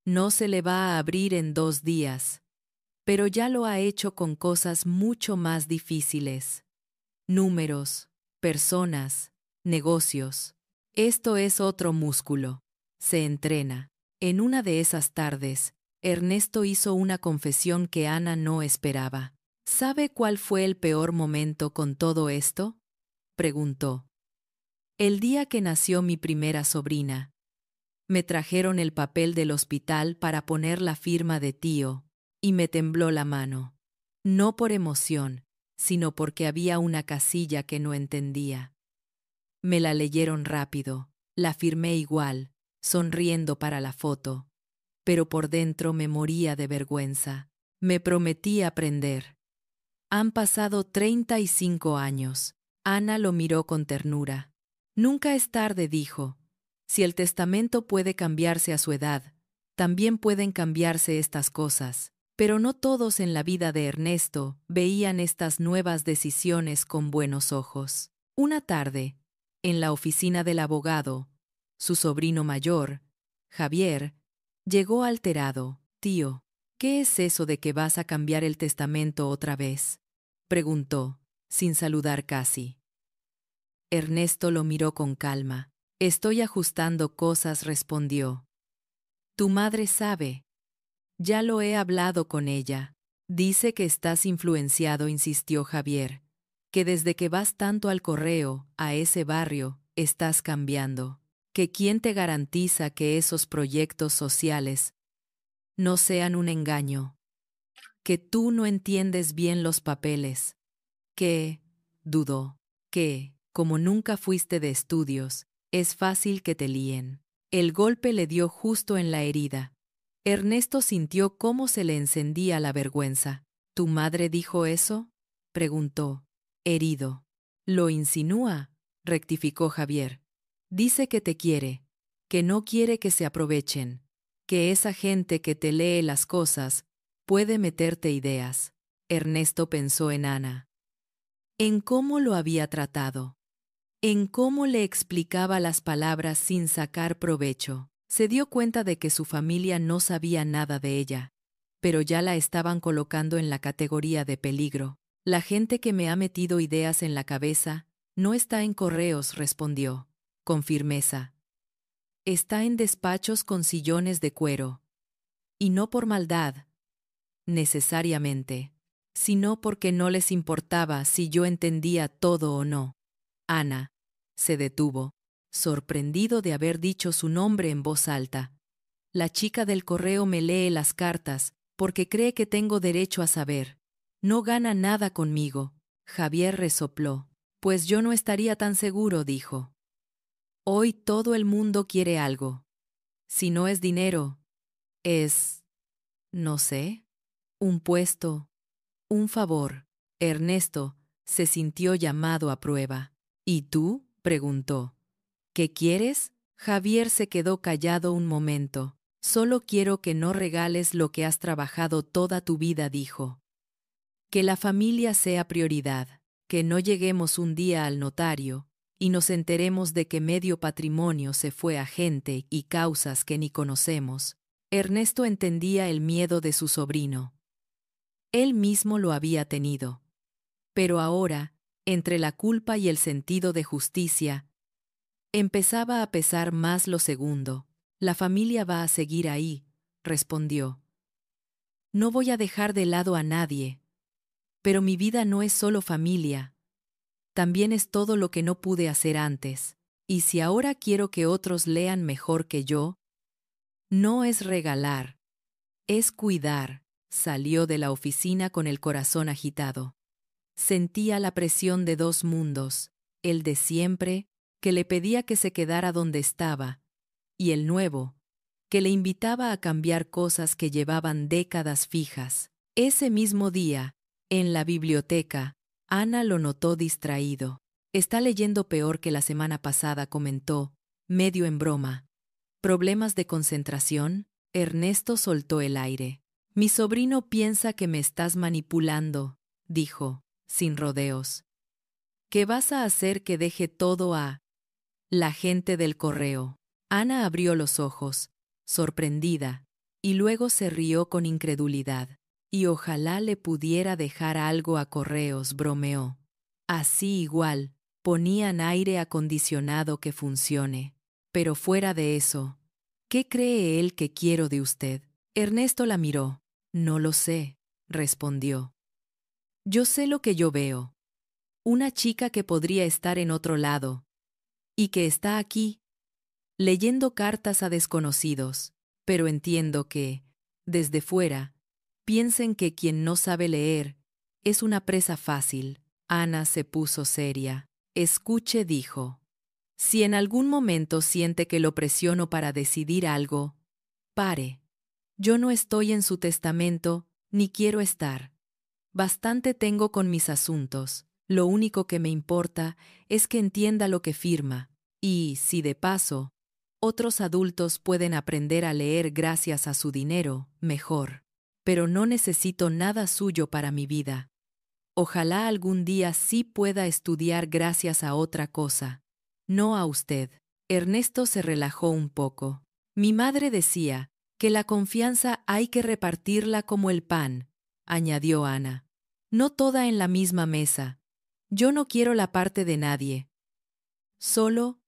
S1: No se le va a abrir en 2 días, pero ya lo ha hecho con cosas mucho más difíciles. Números, personas, negocios. Esto es otro músculo. Se entrena. En una de esas tardes, Ernesto hizo una confesión que Ana no esperaba. ¿Sabe cuál fue el peor momento con todo esto? Preguntó. El día que nació mi primera sobrina. Me trajeron el papel del hospital para poner la firma de tío, y me tembló la mano. No por emoción, sino porque había una casilla que no entendía. Me la leyeron rápido, la firmé igual, sonriendo para la foto, pero por dentro me moría de vergüenza. Me prometí aprender. Han pasado 35 años. Ana lo miró con ternura. Nunca es tarde, dijo. Si el testamento puede cambiarse a su edad, también pueden cambiarse estas cosas. Pero no todos en la vida de Ernesto veían estas nuevas decisiones con buenos ojos. Una tarde, en la oficina del abogado, su sobrino mayor, Javier, llegó alterado. Tío, ¿qué es eso de que vas a cambiar el testamento otra vez? Preguntó, sin saludar casi. Ernesto lo miró con calma. Estoy ajustando cosas, respondió. Tu madre sabe. Ya lo he hablado con ella. Dice que estás influenciado, insistió Javier, que desde que vas tanto al correo, a ese barrio, estás cambiando. Que quién te garantiza que esos proyectos sociales no sean un engaño. Que tú no entiendes bien los papeles. Que, dudó, que, como nunca fuiste de estudios, es fácil que te líen. El golpe le dio justo en la herida. Ernesto sintió cómo se le encendía la vergüenza. ¿Tu madre dijo eso? Preguntó, herido. Lo insinúa, rectificó Javier. Dice que te quiere, que no quiere que se aprovechen, que esa gente que te lee las cosas puede meterte ideas. Ernesto pensó en Ana. En cómo lo había tratado. En cómo le explicaba las palabras sin sacar provecho. Se dio cuenta de que su familia no sabía nada de ella, pero ya la estaban colocando en la categoría de peligro. La gente que me ha metido ideas en la cabeza no está en correos, respondió, con firmeza. Está en despachos con sillones de cuero. Y no por maldad, necesariamente, sino porque no les importaba si yo entendía todo o no. Ana, Se detuvo, sorprendido de haber dicho su nombre en voz alta. La chica del correo me lee las cartas, porque cree que tengo derecho a saber. No gana nada conmigo. Javier resopló. Pues yo no estaría tan seguro, dijo. Hoy todo el mundo quiere algo. Si no es dinero, es, no sé, un puesto, un favor. Ernesto se sintió llamado a prueba. ¿Y tú?, preguntó. ¿Qué quieres? Javier se quedó callado un momento. Solo quiero que no regales lo que has trabajado toda tu vida, dijo. Que la familia sea prioridad, que no lleguemos un día al notario y nos enteremos de que medio patrimonio se fue a gente y causas que ni conocemos. Ernesto entendía el miedo de su sobrino. Él mismo lo había tenido. Pero ahora, entre la culpa y el sentido de justicia, empezaba a pesar más lo segundo. La familia va a seguir ahí, respondió. No voy a dejar de lado a nadie. Pero mi vida no es solo familia. También es todo lo que no pude hacer antes. Y si ahora quiero que otros lean mejor que yo, no es regalar, es cuidar. Salió de la oficina con el corazón agitado. Sentía la presión de dos mundos, el de siempre, que le pedía que se quedara donde estaba, y el nuevo, que le invitaba a cambiar cosas que llevaban décadas fijas. Ese mismo día, en la biblioteca, Ana lo notó distraído. Está leyendo peor que la semana pasada, comentó, medio en broma. ¿Problemas de concentración? Ernesto soltó el aire. Mi sobrino piensa que me estás manipulando, dijo, sin rodeos. ¿Qué vas a hacer que deje todo a la gente del correo? Ana abrió los ojos, sorprendida, y luego se rió con incredulidad. Y ojalá le pudiera dejar algo a correos, bromeó. Así igual, ponían aire acondicionado que funcione. Pero fuera de eso, ¿qué cree él que quiero de usted? Ernesto la miró. No lo sé, respondió. Yo sé lo que yo veo. Una chica que podría estar en otro lado. Y que está aquí, leyendo cartas a desconocidos. Pero entiendo que, desde fuera, piensen que quien no sabe leer es una presa fácil. Ana se puso seria. Escuche, dijo. Si en algún momento siente que lo presiono para decidir algo, pare. Yo no estoy en su testamento, ni quiero estar. Bastante tengo con mis asuntos. Lo único que me importa es que entienda lo que firma. Y, si de paso, otros adultos pueden aprender a leer gracias a su dinero, mejor. Pero no necesito nada suyo para mi vida. Ojalá algún día sí pueda estudiar gracias a otra cosa. No a usted. Ernesto se relajó un poco. Mi madre decía que la confianza hay que repartirla como el pan, añadió Ana. No toda en la misma mesa. Yo no quiero la parte de nadie. Solo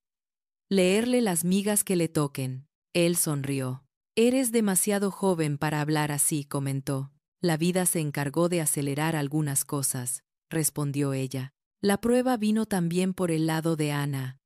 S1: leerle las migas que le toquen. Él sonrió. Eres demasiado joven para hablar así, comentó. La vida se encargó de acelerar algunas cosas, respondió ella. La prueba vino también por el lado de Ana.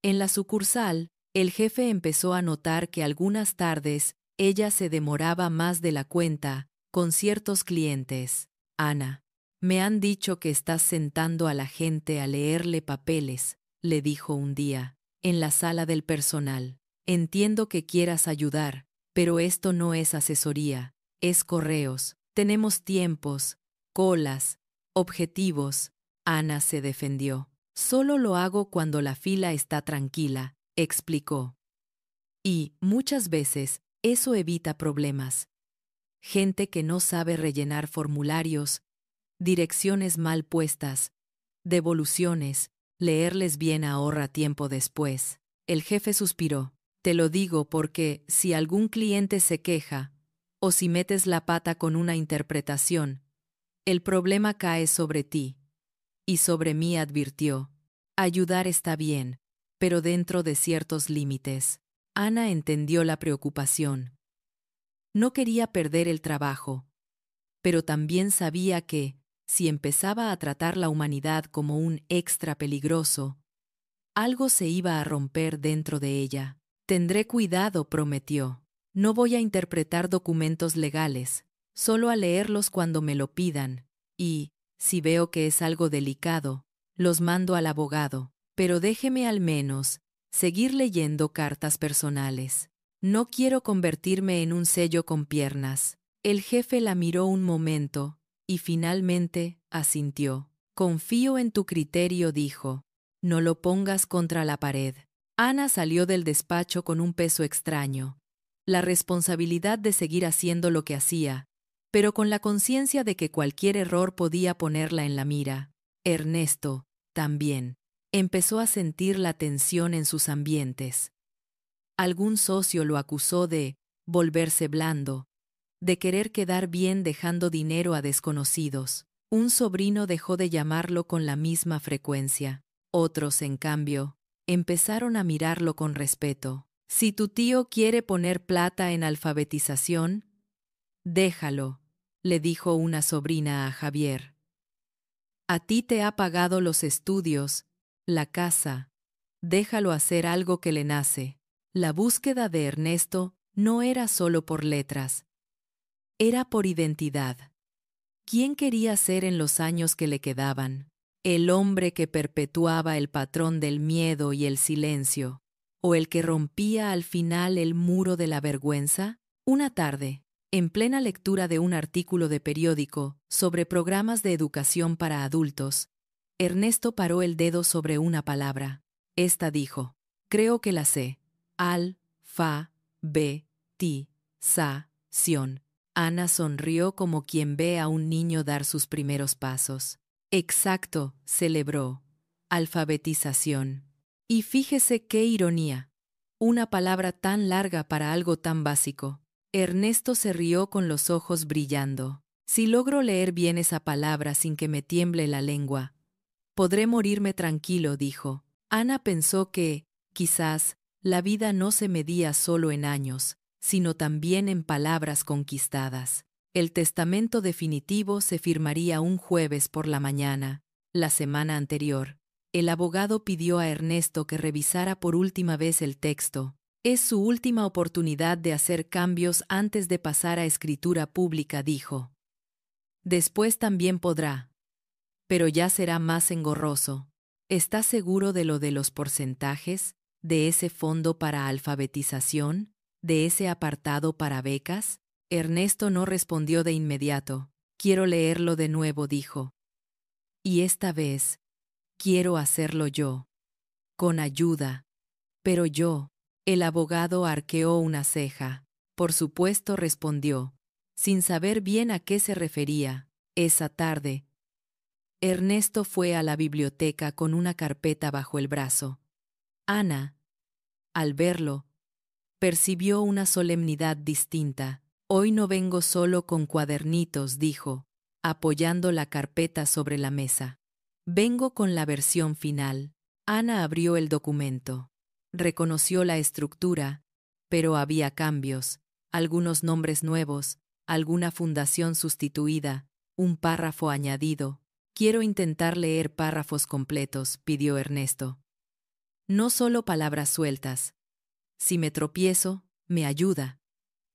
S1: En la sucursal, el jefe empezó a notar que algunas tardes ella se demoraba más de la cuenta con ciertos clientes. Ana, me han dicho que estás sentando a la gente a leerle papeles, le dijo un día, en la sala del personal. Entiendo que quieras ayudar, pero esto no es asesoría, es correos. Tenemos tiempos, colas, objetivos. Ana se defendió. Solo lo hago cuando la fila está tranquila, explicó. Y, muchas veces, eso evita problemas. Gente que no sabe rellenar formularios, direcciones mal puestas, devoluciones, leerles bien ahorra tiempo después. El jefe suspiró. Te lo digo porque, si algún cliente se queja, o si metes la pata con una interpretación, el problema cae sobre ti. Y sobre mí, advirtió. Ayudar está bien, pero dentro de ciertos límites. Ana entendió la preocupación. No quería perder el trabajo, pero también sabía que, si empezaba a tratar la humanidad como un extra peligroso, Algo se iba a romper dentro de ella. Tendré cuidado, prometió. No voy a interpretar documentos legales, solo a leerlos cuando me lo pidan, y, si veo que es algo delicado, los mando al abogado. Pero déjeme al menos seguir leyendo cartas personales. No quiero convertirme en un sello con piernas. El jefe la miró un momento, y finalmente asintió. Confío en tu criterio, dijo. No lo pongas contra la pared. Ana salió del despacho con un peso extraño. La responsabilidad de seguir haciendo lo que hacía, pero con la conciencia de que cualquier error podía ponerla en la mira. Ernesto, también, empezó a sentir la tensión en sus ambientes. Algún socio lo acusó de volverse blando, de querer quedar bien dejando dinero a desconocidos. Un sobrino dejó de llamarlo con la misma frecuencia. Otros, en cambio, empezaron a mirarlo con respeto. Si tu tío quiere poner plata en alfabetización, déjalo, le dijo una sobrina a Javier. A ti te ha pagado los estudios, la casa. Déjalo hacer algo que le nace. La búsqueda de Ernesto no era solo por letras. Era por identidad. ¿Quién quería ser en los años que le quedaban? ¿El hombre que perpetuaba el patrón del miedo y el silencio? ¿O el que rompía al final el muro de la vergüenza? Una tarde, en plena lectura de un artículo de periódico sobre programas de educación para adultos, Ernesto paró el dedo sobre una palabra. Esta dijo: creo que la sé. Alfabetización. Ana sonrió como quien ve a un niño dar sus primeros pasos. Exacto, celebró. Alfabetización. Y fíjese qué ironía. Una palabra tan larga para algo tan básico. Ernesto se rió con los ojos brillando. Si logro leer bien esa palabra sin que me tiemble la lengua, podré morirme tranquilo, dijo. Ana pensó que, quizás, la vida no se medía solo en años, sino también en palabras conquistadas. El testamento definitivo se firmaría un jueves por la mañana. La semana anterior, el abogado pidió a Ernesto que revisara por última vez el texto. Es su última oportunidad de hacer cambios antes de pasar a escritura pública, dijo. Después también podrá, pero ya será más engorroso. ¿Está seguro de lo de los porcentajes, de ese fondo para alfabetización, de ese apartado para becas? Ernesto no respondió de inmediato. Quiero leerlo de nuevo, dijo. Y esta vez, quiero hacerlo yo. Con ayuda. Pero yo. El abogado arqueó una ceja. Por supuesto, respondió, sin saber bien a qué se refería. Esa tarde, Ernesto fue a la biblioteca con una carpeta bajo el brazo. Ana, al verlo, percibió una solemnidad distinta. Hoy no vengo solo con cuadernitos, dijo, apoyando la carpeta sobre la mesa. Vengo con la versión final. Ana abrió el documento. Reconoció la estructura, pero había cambios, algunos nombres nuevos, alguna fundación sustituida, un párrafo añadido. Quiero intentar leer párrafos completos, pidió Ernesto. No solo palabras sueltas. Si me tropiezo, me ayuda.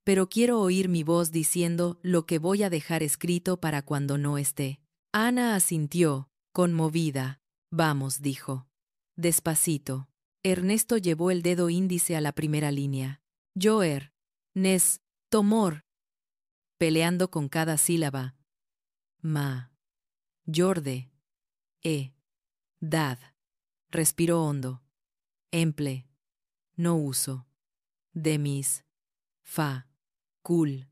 S1: Pero quiero oír mi voz diciendo lo que voy a dejar escrito para cuando no esté. Ana asintió, conmovida. Vamos, dijo. Despacito. Ernesto llevó el dedo índice a la primera línea. Joer. Nes. Tomor. Peleando con cada sílaba. Ma. Jorde. Dad. Respiró hondo. Emple. No uso. Demis. Fa. Cul.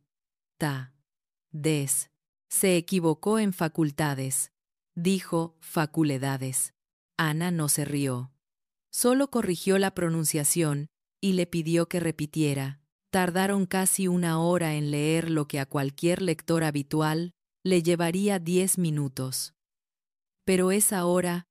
S1: Ta. Des. Se equivocó en facultades. Dijo faculedades. Ana no se rió. Solo corrigió la pronunciación y le pidió que repitiera. Tardaron casi una hora en leer lo que a cualquier lector habitual le llevaría 10 minutos. Pero esa hora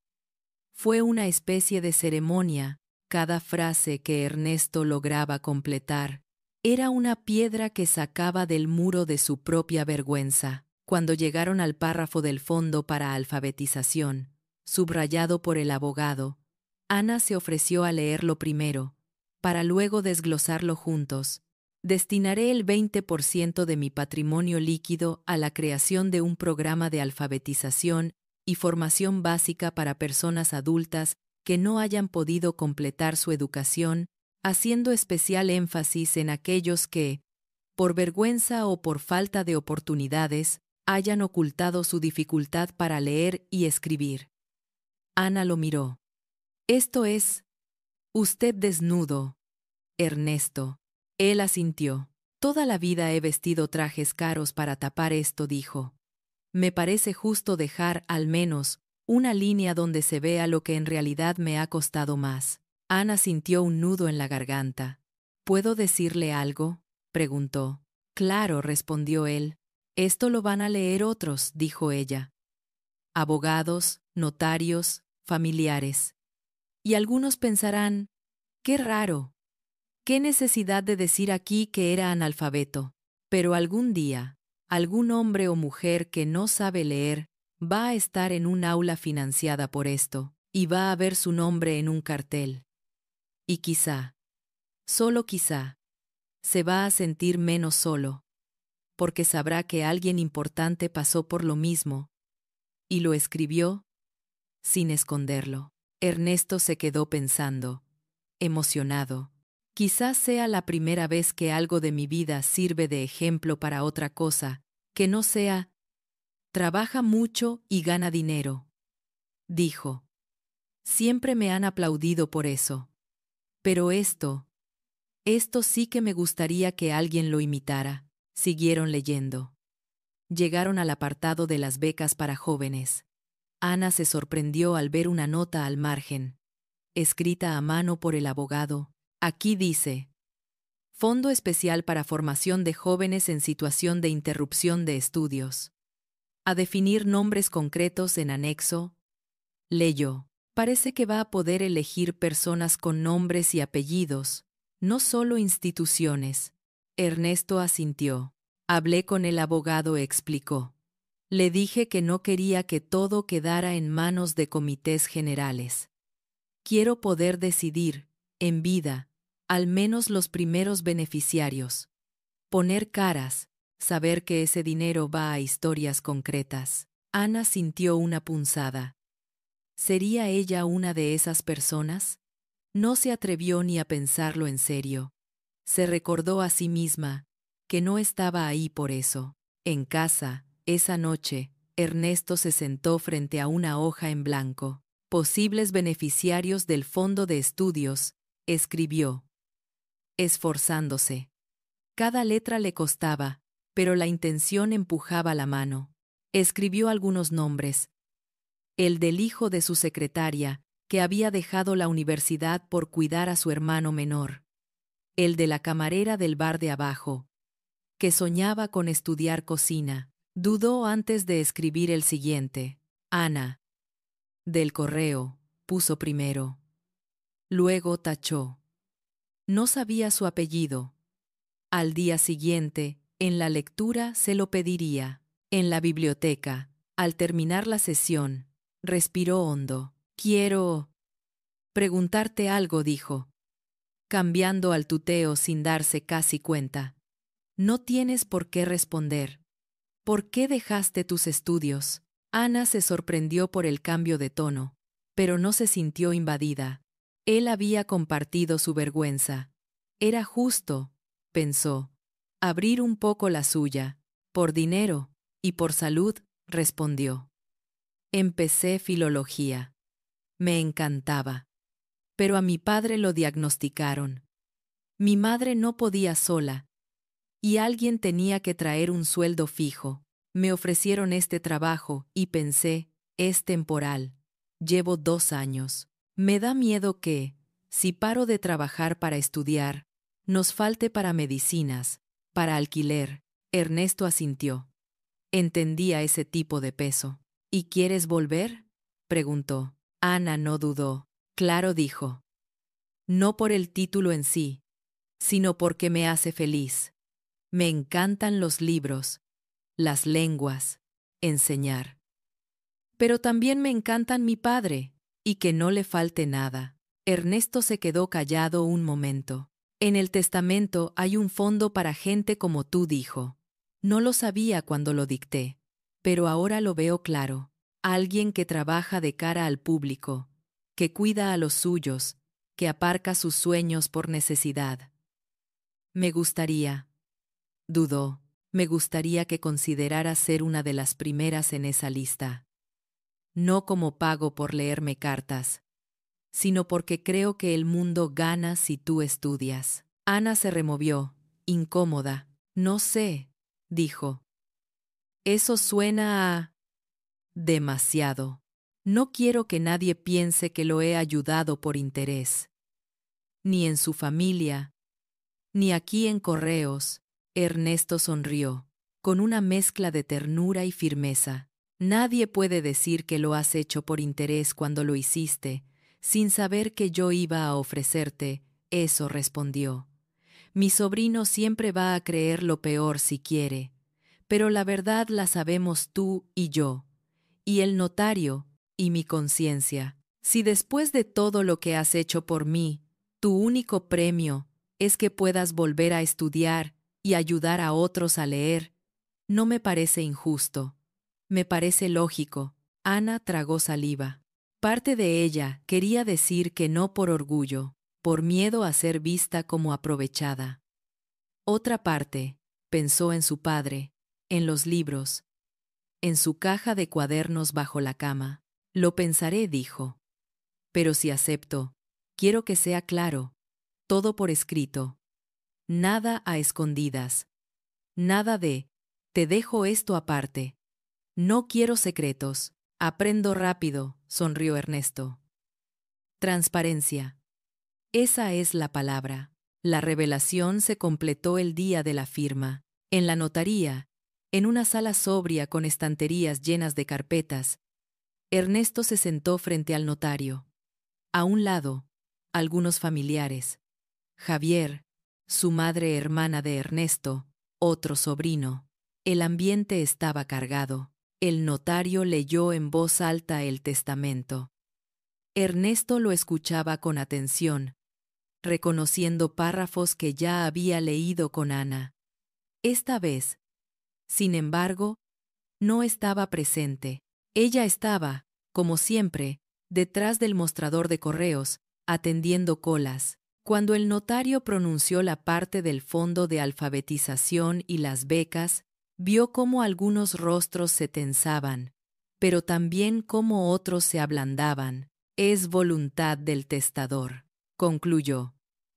S1: fue una especie de ceremonia. Cada frase que Ernesto lograba completar era una piedra que sacaba del muro de su propia vergüenza. Cuando llegaron al párrafo del fondo para alfabetización, subrayado por el abogado, Ana se ofreció a leerlo primero, para luego desglosarlo juntos. Destinaré el 20% de mi patrimonio líquido a la creación de un programa de alfabetización y formación básica para personas adultas que no hayan podido completar su educación, haciendo especial énfasis en aquellos que, por vergüenza o por falta de oportunidades, hayan ocultado su dificultad para leer y escribir. Ana lo miró. Esto es, usted desnudo, Ernesto. Él asintió. Toda la vida he vestido trajes caros para tapar esto, dijo. Me parece justo dejar, al menos, una línea donde se vea lo que en realidad me ha costado más. Ana sintió un nudo en la garganta. ¿Puedo decirle algo?, preguntó. Claro, respondió él. Esto lo van a leer otros, dijo ella. Abogados, notarios, familiares. Y algunos pensarán, qué raro. ¿Qué necesidad de decir aquí que era analfabeto? Pero algún día, algún hombre o mujer que no sabe leer va a estar en un aula financiada por esto, y va a ver su nombre en un cartel. Y quizá, solo quizá, se va a sentir menos solo, porque sabrá que alguien importante pasó por lo mismo, y lo escribió sin esconderlo. Ernesto se quedó pensando, emocionado. Quizás sea la primera vez que algo de mi vida sirve de ejemplo para otra cosa, que no sea, trabaja mucho y gana dinero. Dijo. Siempre me han aplaudido por eso. Pero esto sí que me gustaría que alguien lo imitara. Siguieron leyendo. Llegaron al apartado de las becas para jóvenes. Ana se sorprendió al ver una nota al margen, escrita a mano por el abogado. Aquí dice: Fondo especial para formación de jóvenes en situación de interrupción de estudios. A definir nombres concretos en anexo. Leyó. Parece que va a poder elegir personas con nombres y apellidos, no solo instituciones. Ernesto asintió. Hablé con el abogado, explicó. Le dije que no quería que todo quedara en manos de comités generales. Quiero poder decidir, en vida, al menos los primeros beneficiarios. Poner caras, saber que ese dinero va a historias concretas. Ana sintió una punzada. ¿Sería ella una de esas personas? No se atrevió ni a pensarlo en serio. Se recordó a sí misma que no estaba ahí por eso. En casa, esa noche, Ernesto se sentó frente a una hoja en blanco. Posibles beneficiarios del fondo de estudios, escribió, esforzándose. Cada letra le costaba, pero la intención empujaba la mano. Escribió algunos nombres. El del hijo de su secretaria, que había dejado la universidad por cuidar a su hermano menor. El de la camarera del bar de abajo, que soñaba con estudiar cocina. Dudó antes de escribir el siguiente. Ana. Del correo, puso primero. Luego tachó. No sabía su apellido. Al día siguiente, en la lectura se lo pediría. En la biblioteca, al terminar la sesión, respiró hondo. Quiero preguntarte algo, dijo, cambiando al tuteo sin darse casi cuenta. No tienes por qué responder. ¿Por qué dejaste tus estudios? Ana se sorprendió por el cambio de tono, pero no se sintió invadida. Él había compartido su vergüenza. Era justo, pensó, abrir un poco la suya. Por dinero y por salud, respondió. Empecé filología. Me encantaba. Pero a mi padre lo diagnosticaron. Mi madre no podía sola, y alguien tenía que traer un sueldo fijo. Me ofrecieron este trabajo y pensé, es temporal. Llevo 2 años. Me da miedo que, si paro de trabajar para estudiar, nos falte para medicinas, para alquiler. Ernesto asintió. Entendía ese tipo de peso. ¿Y quieres volver?, preguntó. Ana no dudó. Claro, dijo. No por el título en sí, sino porque me hace feliz. Me encantan los libros, las lenguas, enseñar. Pero también me encantan mi padre, y que no le falte nada. Ernesto se quedó callado un momento. En el testamento hay un fondo para gente como tú, dijo. No lo sabía cuando lo dicté, pero ahora lo veo claro. Alguien que trabaja de cara al público, que cuida a los suyos, que aparca sus sueños por necesidad. Me gustaría, dudó, me gustaría que consideraras ser una de las primeras en esa lista. No como pago por leerme cartas, sino porque creo que el mundo gana si tú estudias. Ana se removió, incómoda. No sé, dijo. Eso suena a... demasiado. No quiero que nadie piense que lo he ayudado por interés. Ni en su familia, ni aquí en Correos. Ernesto sonrió, con una mezcla de ternura y firmeza. Nadie puede decir que lo has hecho por interés cuando lo hiciste, sin saber que yo iba a ofrecerte. Eso, respondió. Mi sobrino siempre va a creer lo peor si quiere, pero la verdad la sabemos tú y yo, y el notario, y mi conciencia. Si después de todo lo que has hecho por mí, tu único premio es que puedas volver a estudiar y ayudar a otros a leer, no me parece injusto. Me parece lógico. Ana tragó saliva. Parte de ella quería decir que no por orgullo, por miedo a ser vista como aprovechada. Otra parte, pensó en su padre, en los libros, en su caja de cuadernos bajo la cama. Lo pensaré, dijo. Pero si acepto, quiero que sea claro, todo por escrito. Nada a escondidas. Nada de, te dejo esto aparte. No quiero secretos. Aprendo rápido, sonrió Ernesto. Transparencia. Esa es la palabra. La revelación se completó el día de la firma. En la notaría, en una sala sobria con estanterías llenas de carpetas, Ernesto se sentó frente al notario. A un lado, algunos familiares. Javier, su madre hermana de Ernesto, otro sobrino. El ambiente estaba cargado. El notario leyó en voz alta el testamento. Ernesto lo escuchaba con atención, reconociendo párrafos que ya había leído con Ana. Esta vez, sin embargo, no estaba presente. Ella estaba, como siempre, detrás del mostrador de correos, atendiendo colas. Cuando el notario pronunció la parte del fondo de alfabetización y las becas, vio cómo algunos rostros se tensaban, pero también cómo otros se ablandaban. Es voluntad del testador, concluyó.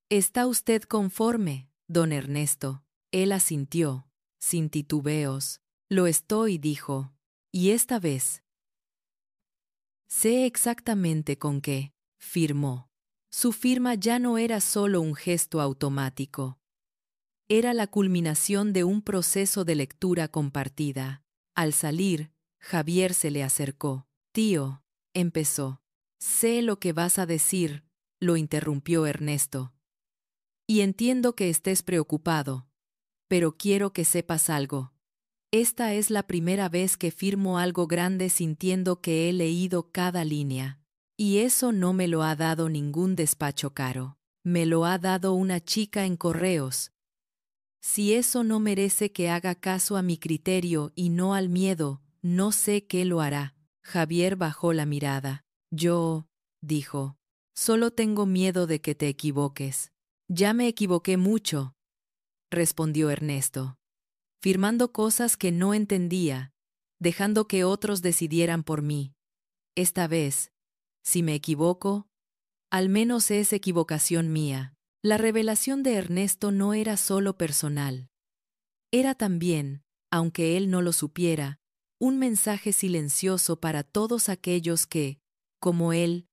S1: ¿Está usted conforme, don Ernesto? Él asintió, sin titubeos. Lo estoy, dijo. Y esta vez. Sé exactamente con qué, firmó. Su firma ya no era solo un gesto automático. Era la culminación de un proceso de lectura compartida. Al salir, Javier se le acercó. Tío, empezó. Sé lo que vas a decir, lo interrumpió Ernesto. Y entiendo que estés preocupado, pero quiero que sepas algo. Esta es la primera vez que firmo algo grande sintiendo que he leído cada línea. Y eso no me lo ha dado ningún despacho caro. Me lo ha dado una chica en correos. Si eso no merece que haga caso a mi criterio y no al miedo, no sé qué lo hará. Javier bajó la mirada. Yo, dijo, solo tengo miedo de que te equivoques. Ya me equivoqué mucho, respondió Ernesto, firmando cosas que no entendía, dejando que otros decidieran por mí. Esta vez, si me equivoco, al menos es equivocación mía. La revelación de Ernesto no era solo personal. Era también, aunque él no lo supiera, un mensaje silencioso para todos aquellos que, como él,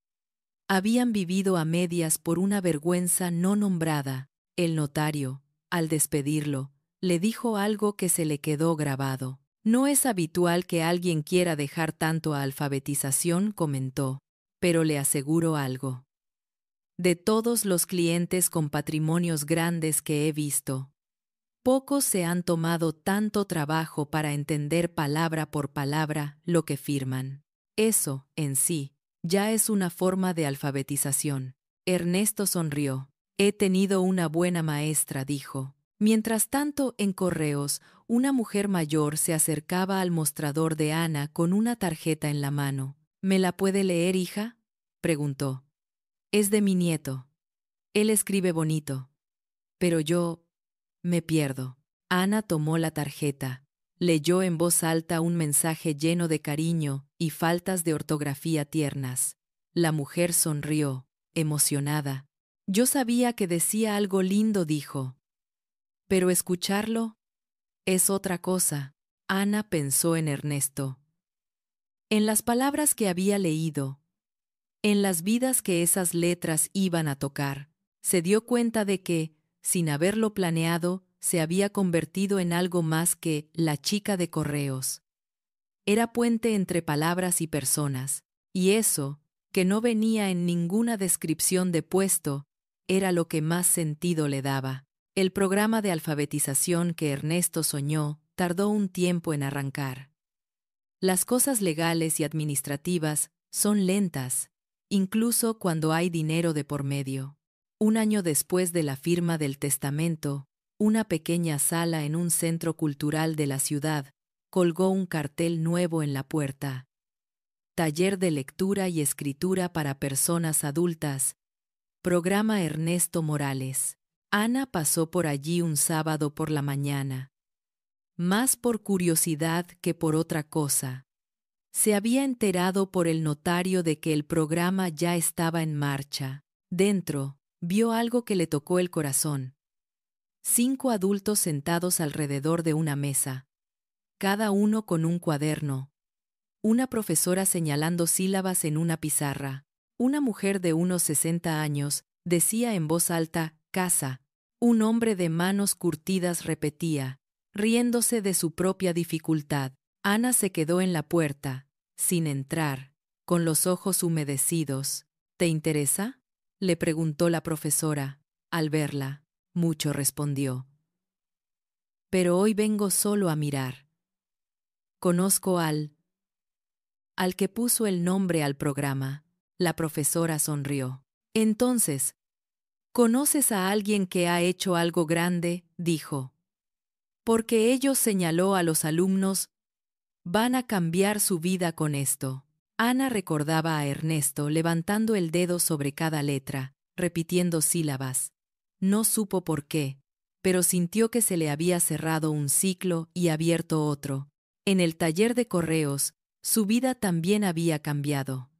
S1: habían vivido a medias por una vergüenza no nombrada. El notario, al despedirlo, le dijo algo que se le quedó grabado. No es habitual que alguien quiera dejar tanto a alfabetización, comentó, pero le aseguro algo. De todos los clientes con patrimonios grandes que he visto, pocos se han tomado tanto trabajo para entender palabra por palabra lo que firman. Eso, en sí, ya es una forma de alfabetización. Ernesto sonrió. He tenido una buena maestra, dijo. Mientras tanto, en Correos, una mujer mayor se acercaba al mostrador de Ana con una tarjeta en la mano. ¿Me la puede leer, hija?, preguntó. Es de mi nieto. Él escribe bonito. Pero yo me pierdo. Ana tomó la tarjeta. Leyó en voz alta un mensaje lleno de cariño y faltas de ortografía tiernas. La mujer sonrió, emocionada. Yo sabía que decía algo lindo, dijo. Pero escucharlo es otra cosa. Ana pensó en Ernesto, en las palabras que había leído, en las vidas que esas letras iban a tocar. Se dio cuenta de que, sin haberlo planeado, se había convertido en algo más que la chica de Correos. Era puente entre palabras y personas, y eso, que no venía en ninguna descripción de puesto, era lo que más sentido le daba. El programa de alfabetización que Ernesto soñó tardó un tiempo en arrancar. Las cosas legales y administrativas son lentas, incluso cuando hay dinero de por medio. Un año después de la firma del testamento, una pequeña sala en un centro cultural de la ciudad colgó un cartel nuevo en la puerta. Taller de lectura y escritura para personas adultas. Programa Ernesto Morales. Ana pasó por allí un sábado por la mañana. Más por curiosidad que por otra cosa. Se había enterado por el notario de que el programa ya estaba en marcha. Dentro, vio algo que le tocó el corazón. 5 adultos sentados alrededor de una mesa, cada uno con un cuaderno. Una profesora señalando sílabas en una pizarra. Una mujer de unos 60 años decía en voz alta, casa. Un hombre de manos curtidas repetía, riéndose de su propia dificultad. Ana se quedó en la puerta, sin entrar, con los ojos humedecidos. ¿Te interesa?, le preguntó la profesora. Al verla, mucho, respondió. Pero hoy vengo solo a mirar. Conozco al que puso el nombre al programa. La profesora sonrió. Entonces, ¿conoces a alguien que ha hecho algo grande?, dijo. Porque ello, señaló a los alumnos, van a cambiar su vida con esto. Ana recordaba a Ernesto levantando el dedo sobre cada letra, repitiendo sílabas. No supo por qué, pero sintió que se le había cerrado un ciclo y abierto otro. En el taller de Correos, su vida también había cambiado.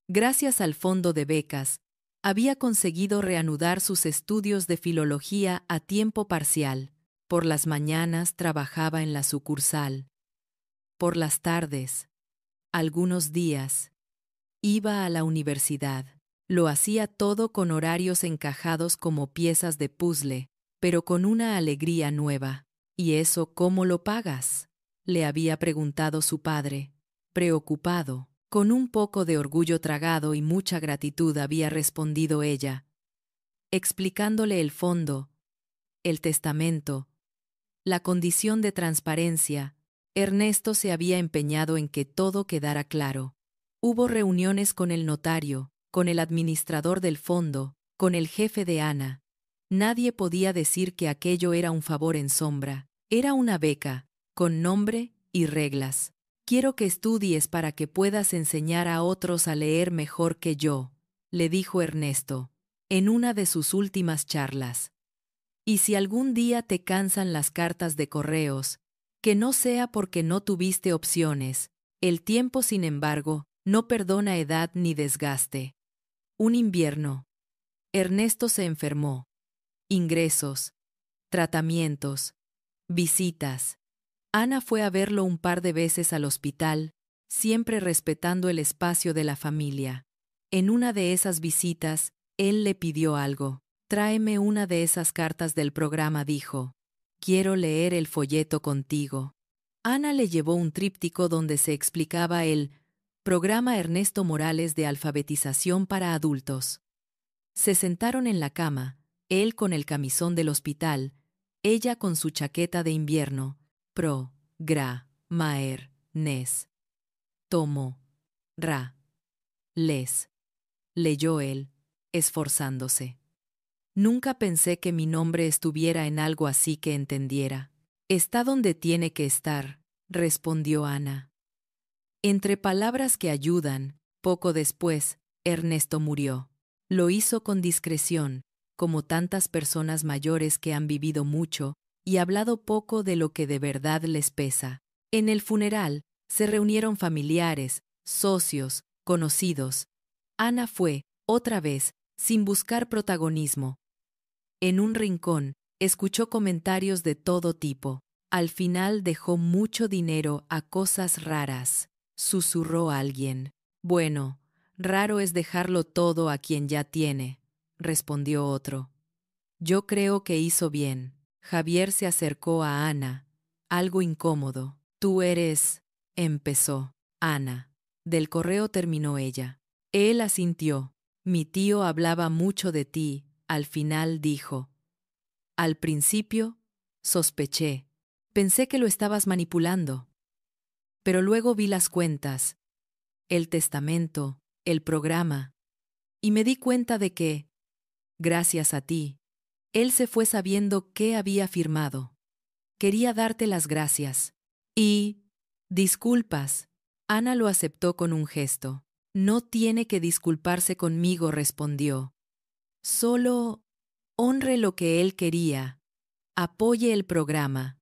S1: Gracias al fondo de becas, había conseguido reanudar sus estudios de filología a tiempo parcial. Por las mañanas trabajaba en la sucursal. Por las tardes, algunos días, iba a la universidad. Lo hacía todo con horarios encajados como piezas de puzzle, pero con una alegría nueva. ¿Y eso cómo lo pagas?, le había preguntado su padre. Preocupado, con un poco de orgullo tragado y mucha gratitud, había respondido ella, explicándole el fondo, el testamento, la condición de transparencia. Ernesto se había empeñado en que todo quedara claro. Hubo reuniones con el notario, con el administrador del fondo, con el jefe de Ana. Nadie podía decir que aquello era un favor en sombra. Era una beca, con nombre y reglas. Quiero que estudies para que puedas enseñar a otros a leer mejor que yo, le dijo Ernesto, en una de sus últimas charlas. Y si algún día te cansan las cartas de Correos, que no sea porque no tuviste opciones. El tiempo, sin embargo, no perdona edad ni desgaste. Un invierno. Ernesto se enfermó. Ingresos, tratamientos, visitas. Ana fue a verlo un par de veces al hospital, siempre respetando el espacio de la familia. En una de esas visitas, él le pidió algo. Tráeme una de esas cartas del programa, dijo. Quiero leer el folleto contigo. Ana le llevó un tríptico donde se explicaba el Programa Ernesto Morales de alfabetización para adultos. Se sentaron en la cama, él con el camisón del hospital, ella con su chaqueta de invierno. Pro, gra, maer, nes. Tomo, ra. Les. Leyó él. esforzándose. Nunca pensé que mi nombre estuviera en algo así que entendiera. Está donde tiene que estar, respondió Ana. Entre palabras que ayudan, poco después, Ernesto murió. Lo hizo con discreción, como tantas personas mayores que han vivido mucho y hablado poco de lo que de verdad les pesa. En el funeral, se reunieron familiares, socios, conocidos. Ana fue, otra vez, sin buscar protagonismo. En un rincón, escuchó comentarios de todo tipo. Al final dejó mucho dinero a cosas raras, susurró alguien. Bueno, raro es dejarlo todo a quien ya tiene, respondió otro. Yo creo que hizo bien. Javier se acercó a Ana, algo incómodo. Tú eres... empezó. Ana. Del correo terminó ella. Él asintió. Mi tío hablaba mucho de ti, al final dijo. Al principio, sospeché. Pensé que lo estabas manipulando. Pero luego vi las cuentas, el testamento, el programa, y me di cuenta de que, gracias a ti, él se fue sabiendo qué había firmado. Quería darte las gracias. Y... disculpas. Ana lo aceptó con un gesto. No tiene que disculparse conmigo, respondió. Solo honre lo que él quería. Apoye el programa.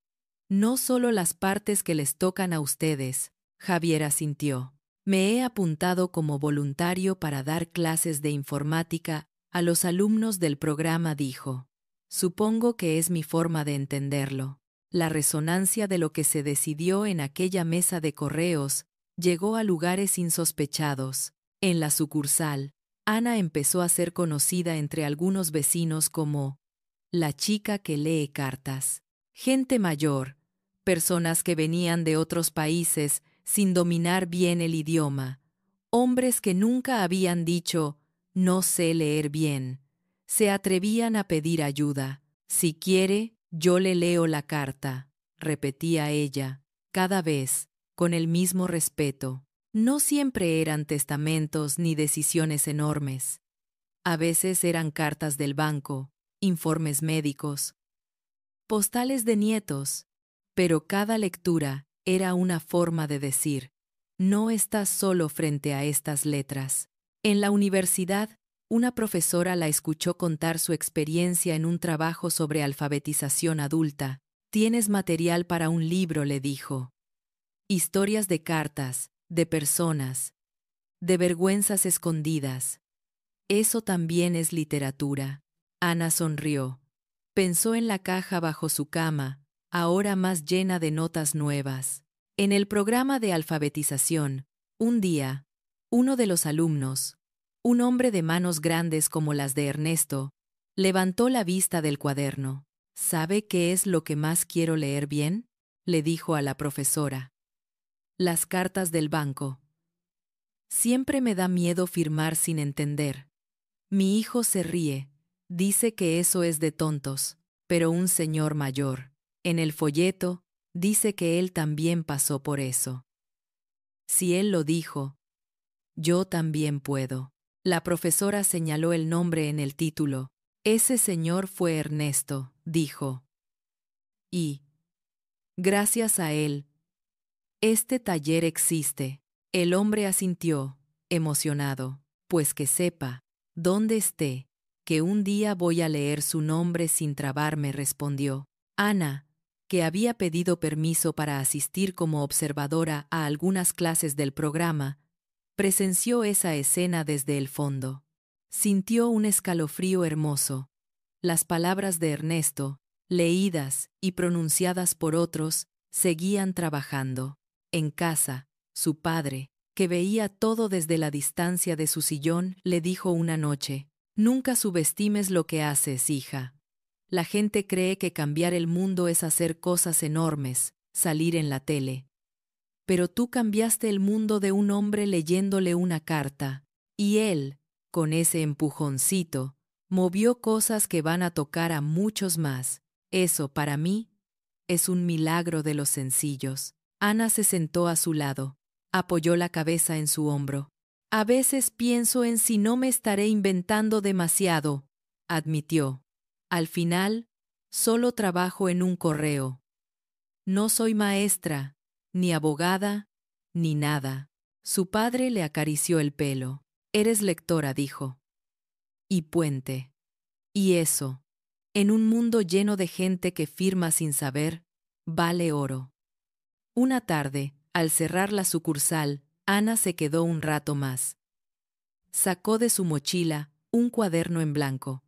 S1: No solo las partes que les tocan a ustedes. Javier asintió. Me he apuntado como voluntario para dar clases de informática a los alumnos del programa, dijo. Supongo que es mi forma de entenderlo. La resonancia de lo que se decidió en aquella mesa de correos llegó a lugares insospechados. En la sucursal, Ana empezó a ser conocida entre algunos vecinos como la chica que lee cartas. Gente mayor, personas que venían de otros países sin dominar bien el idioma, hombres que nunca habían dicho «no sé leer bien», se atrevían a pedir ayuda. «Si quiere, yo le leo la carta», repetía ella, cada vez, con el mismo respeto. No siempre eran testamentos ni decisiones enormes. A veces eran cartas del banco, informes médicos, postales de nietos, pero cada lectura era una forma de decir, no estás solo frente a estas letras. En la universidad, una profesora la escuchó contar su experiencia en un trabajo sobre alfabetización adulta. Tienes material para un libro, le dijo. Historias de cartas, de personas, de vergüenzas escondidas. Eso también es literatura. Ana sonrió. Pensó en la caja bajo su cama, ahora más llena de notas nuevas. En el programa de alfabetización, un día, uno de los alumnos, un hombre de manos grandes como las de Ernesto, levantó la vista del cuaderno. ¿Sabe qué es lo que más quiero leer bien?, le dijo a la profesora. Las cartas del banco. Siempre me da miedo firmar sin entender. Mi hijo se ríe, dice que eso es de tontos, pero un señor mayor, en el folleto, dice que él también pasó por eso. Si él lo dijo, yo también puedo. La profesora señaló el nombre en el título. Ese señor fue Ernesto, dijo. Y, gracias a él, este taller existe. El hombre asintió, emocionado, pues que sepa, donde esté, que un día voy a leer su nombre sin trabarme, respondió. Ana, que había pedido permiso para asistir como observadora a algunas clases del programa, presenció esa escena desde el fondo. Sintió un escalofrío hermoso. Las palabras de Ernesto, leídas y pronunciadas por otros, seguían trabajando. En casa, su padre, que veía todo desde la distancia de su sillón, le dijo una noche: «Nunca subestimes lo que haces, hija. La gente cree que cambiar el mundo es hacer cosas enormes, salir en la tele. Pero tú cambiaste el mundo de un hombre leyéndole una carta, y él, con ese empujoncito, movió cosas que van a tocar a muchos más. Eso, para mí, es un milagro de los sencillos». Ana se sentó a su lado, apoyó la cabeza en su hombro. A veces pienso en si no me estaré inventando demasiado, admitió. Al final, solo trabajo en un correo. No soy maestra, ni abogada, ni nada. Su padre le acarició el pelo. Eres lectora, dijo. Y puente. Y eso, en un mundo lleno de gente que firma sin saber, vale oro. Una tarde, al cerrar la sucursal, Ana se quedó un rato más. Sacó de su mochila un cuaderno en blanco.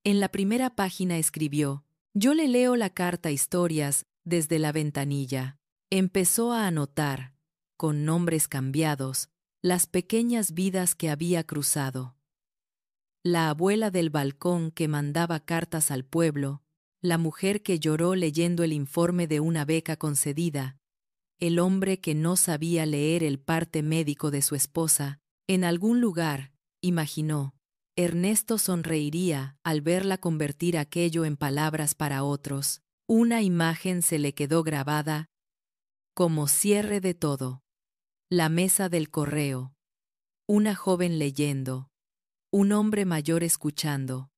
S1: En la primera página escribió: «Yo le leo la carta historias desde la ventanilla». Empezó a anotar, con nombres cambiados, las pequeñas vidas que había cruzado. La abuela del balcón que mandaba cartas al pueblo, la mujer que lloró leyendo el informe de una beca concedida, el hombre que no sabía leer el parte médico de su esposa. En algún lugar, imaginó, Ernesto sonreiría al verla convertir aquello en palabras para otros. Una imagen se le quedó grabada como cierre de todo. La mesa del correo. Una joven leyendo. Un hombre mayor escuchando.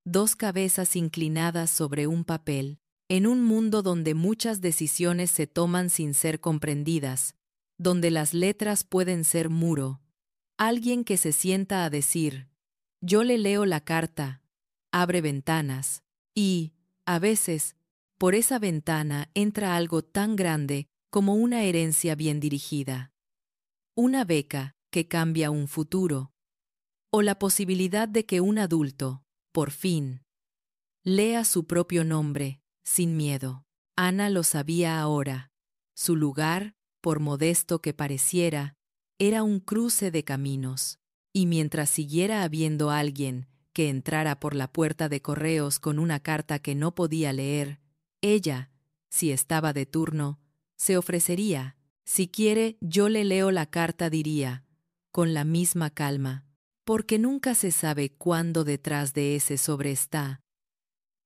S1: Dos cabezas inclinadas sobre un papel. En un mundo donde muchas decisiones se toman sin ser comprendidas, donde las letras pueden ser muro, alguien que se sienta a decir: «Yo le leo la carta», abre ventanas, y, a veces, por esa ventana entra algo tan grande como una herencia bien dirigida. Una beca que cambia un futuro. O la posibilidad de que un adulto, por fin, lea su propio nombre, sin miedo. Ana lo sabía ahora. Su lugar, por modesto que pareciera, era un cruce de caminos. Y mientras siguiera habiendo alguien que entrara por la puerta de correos con una carta que no podía leer, ella, si estaba de turno, se ofrecería. «Si quiere, yo le leo la carta», diría, con la misma calma, porque nunca se sabe cuándo detrás de ese sobre está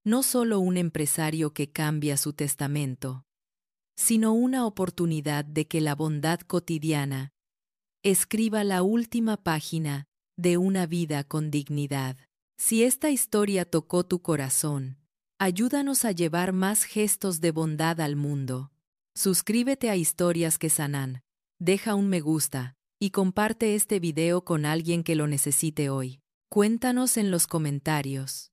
S1: no solo un empresario que cambia su testamento, sino una oportunidad de que la bondad cotidiana escriba la última página de una vida con dignidad. Si esta historia tocó tu corazón, ayúdanos a llevar más gestos de bondad al mundo. Suscríbete a Historias que Sanan, deja un me gusta y comparte este video con alguien que lo necesite hoy. Cuéntanos en los comentarios.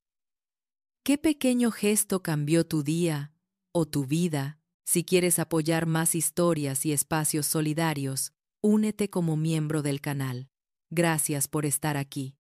S1: ¿Qué pequeño gesto cambió tu día o tu vida? Si quieres apoyar más historias y espacios solidarios, únete como miembro del canal. Gracias por estar aquí.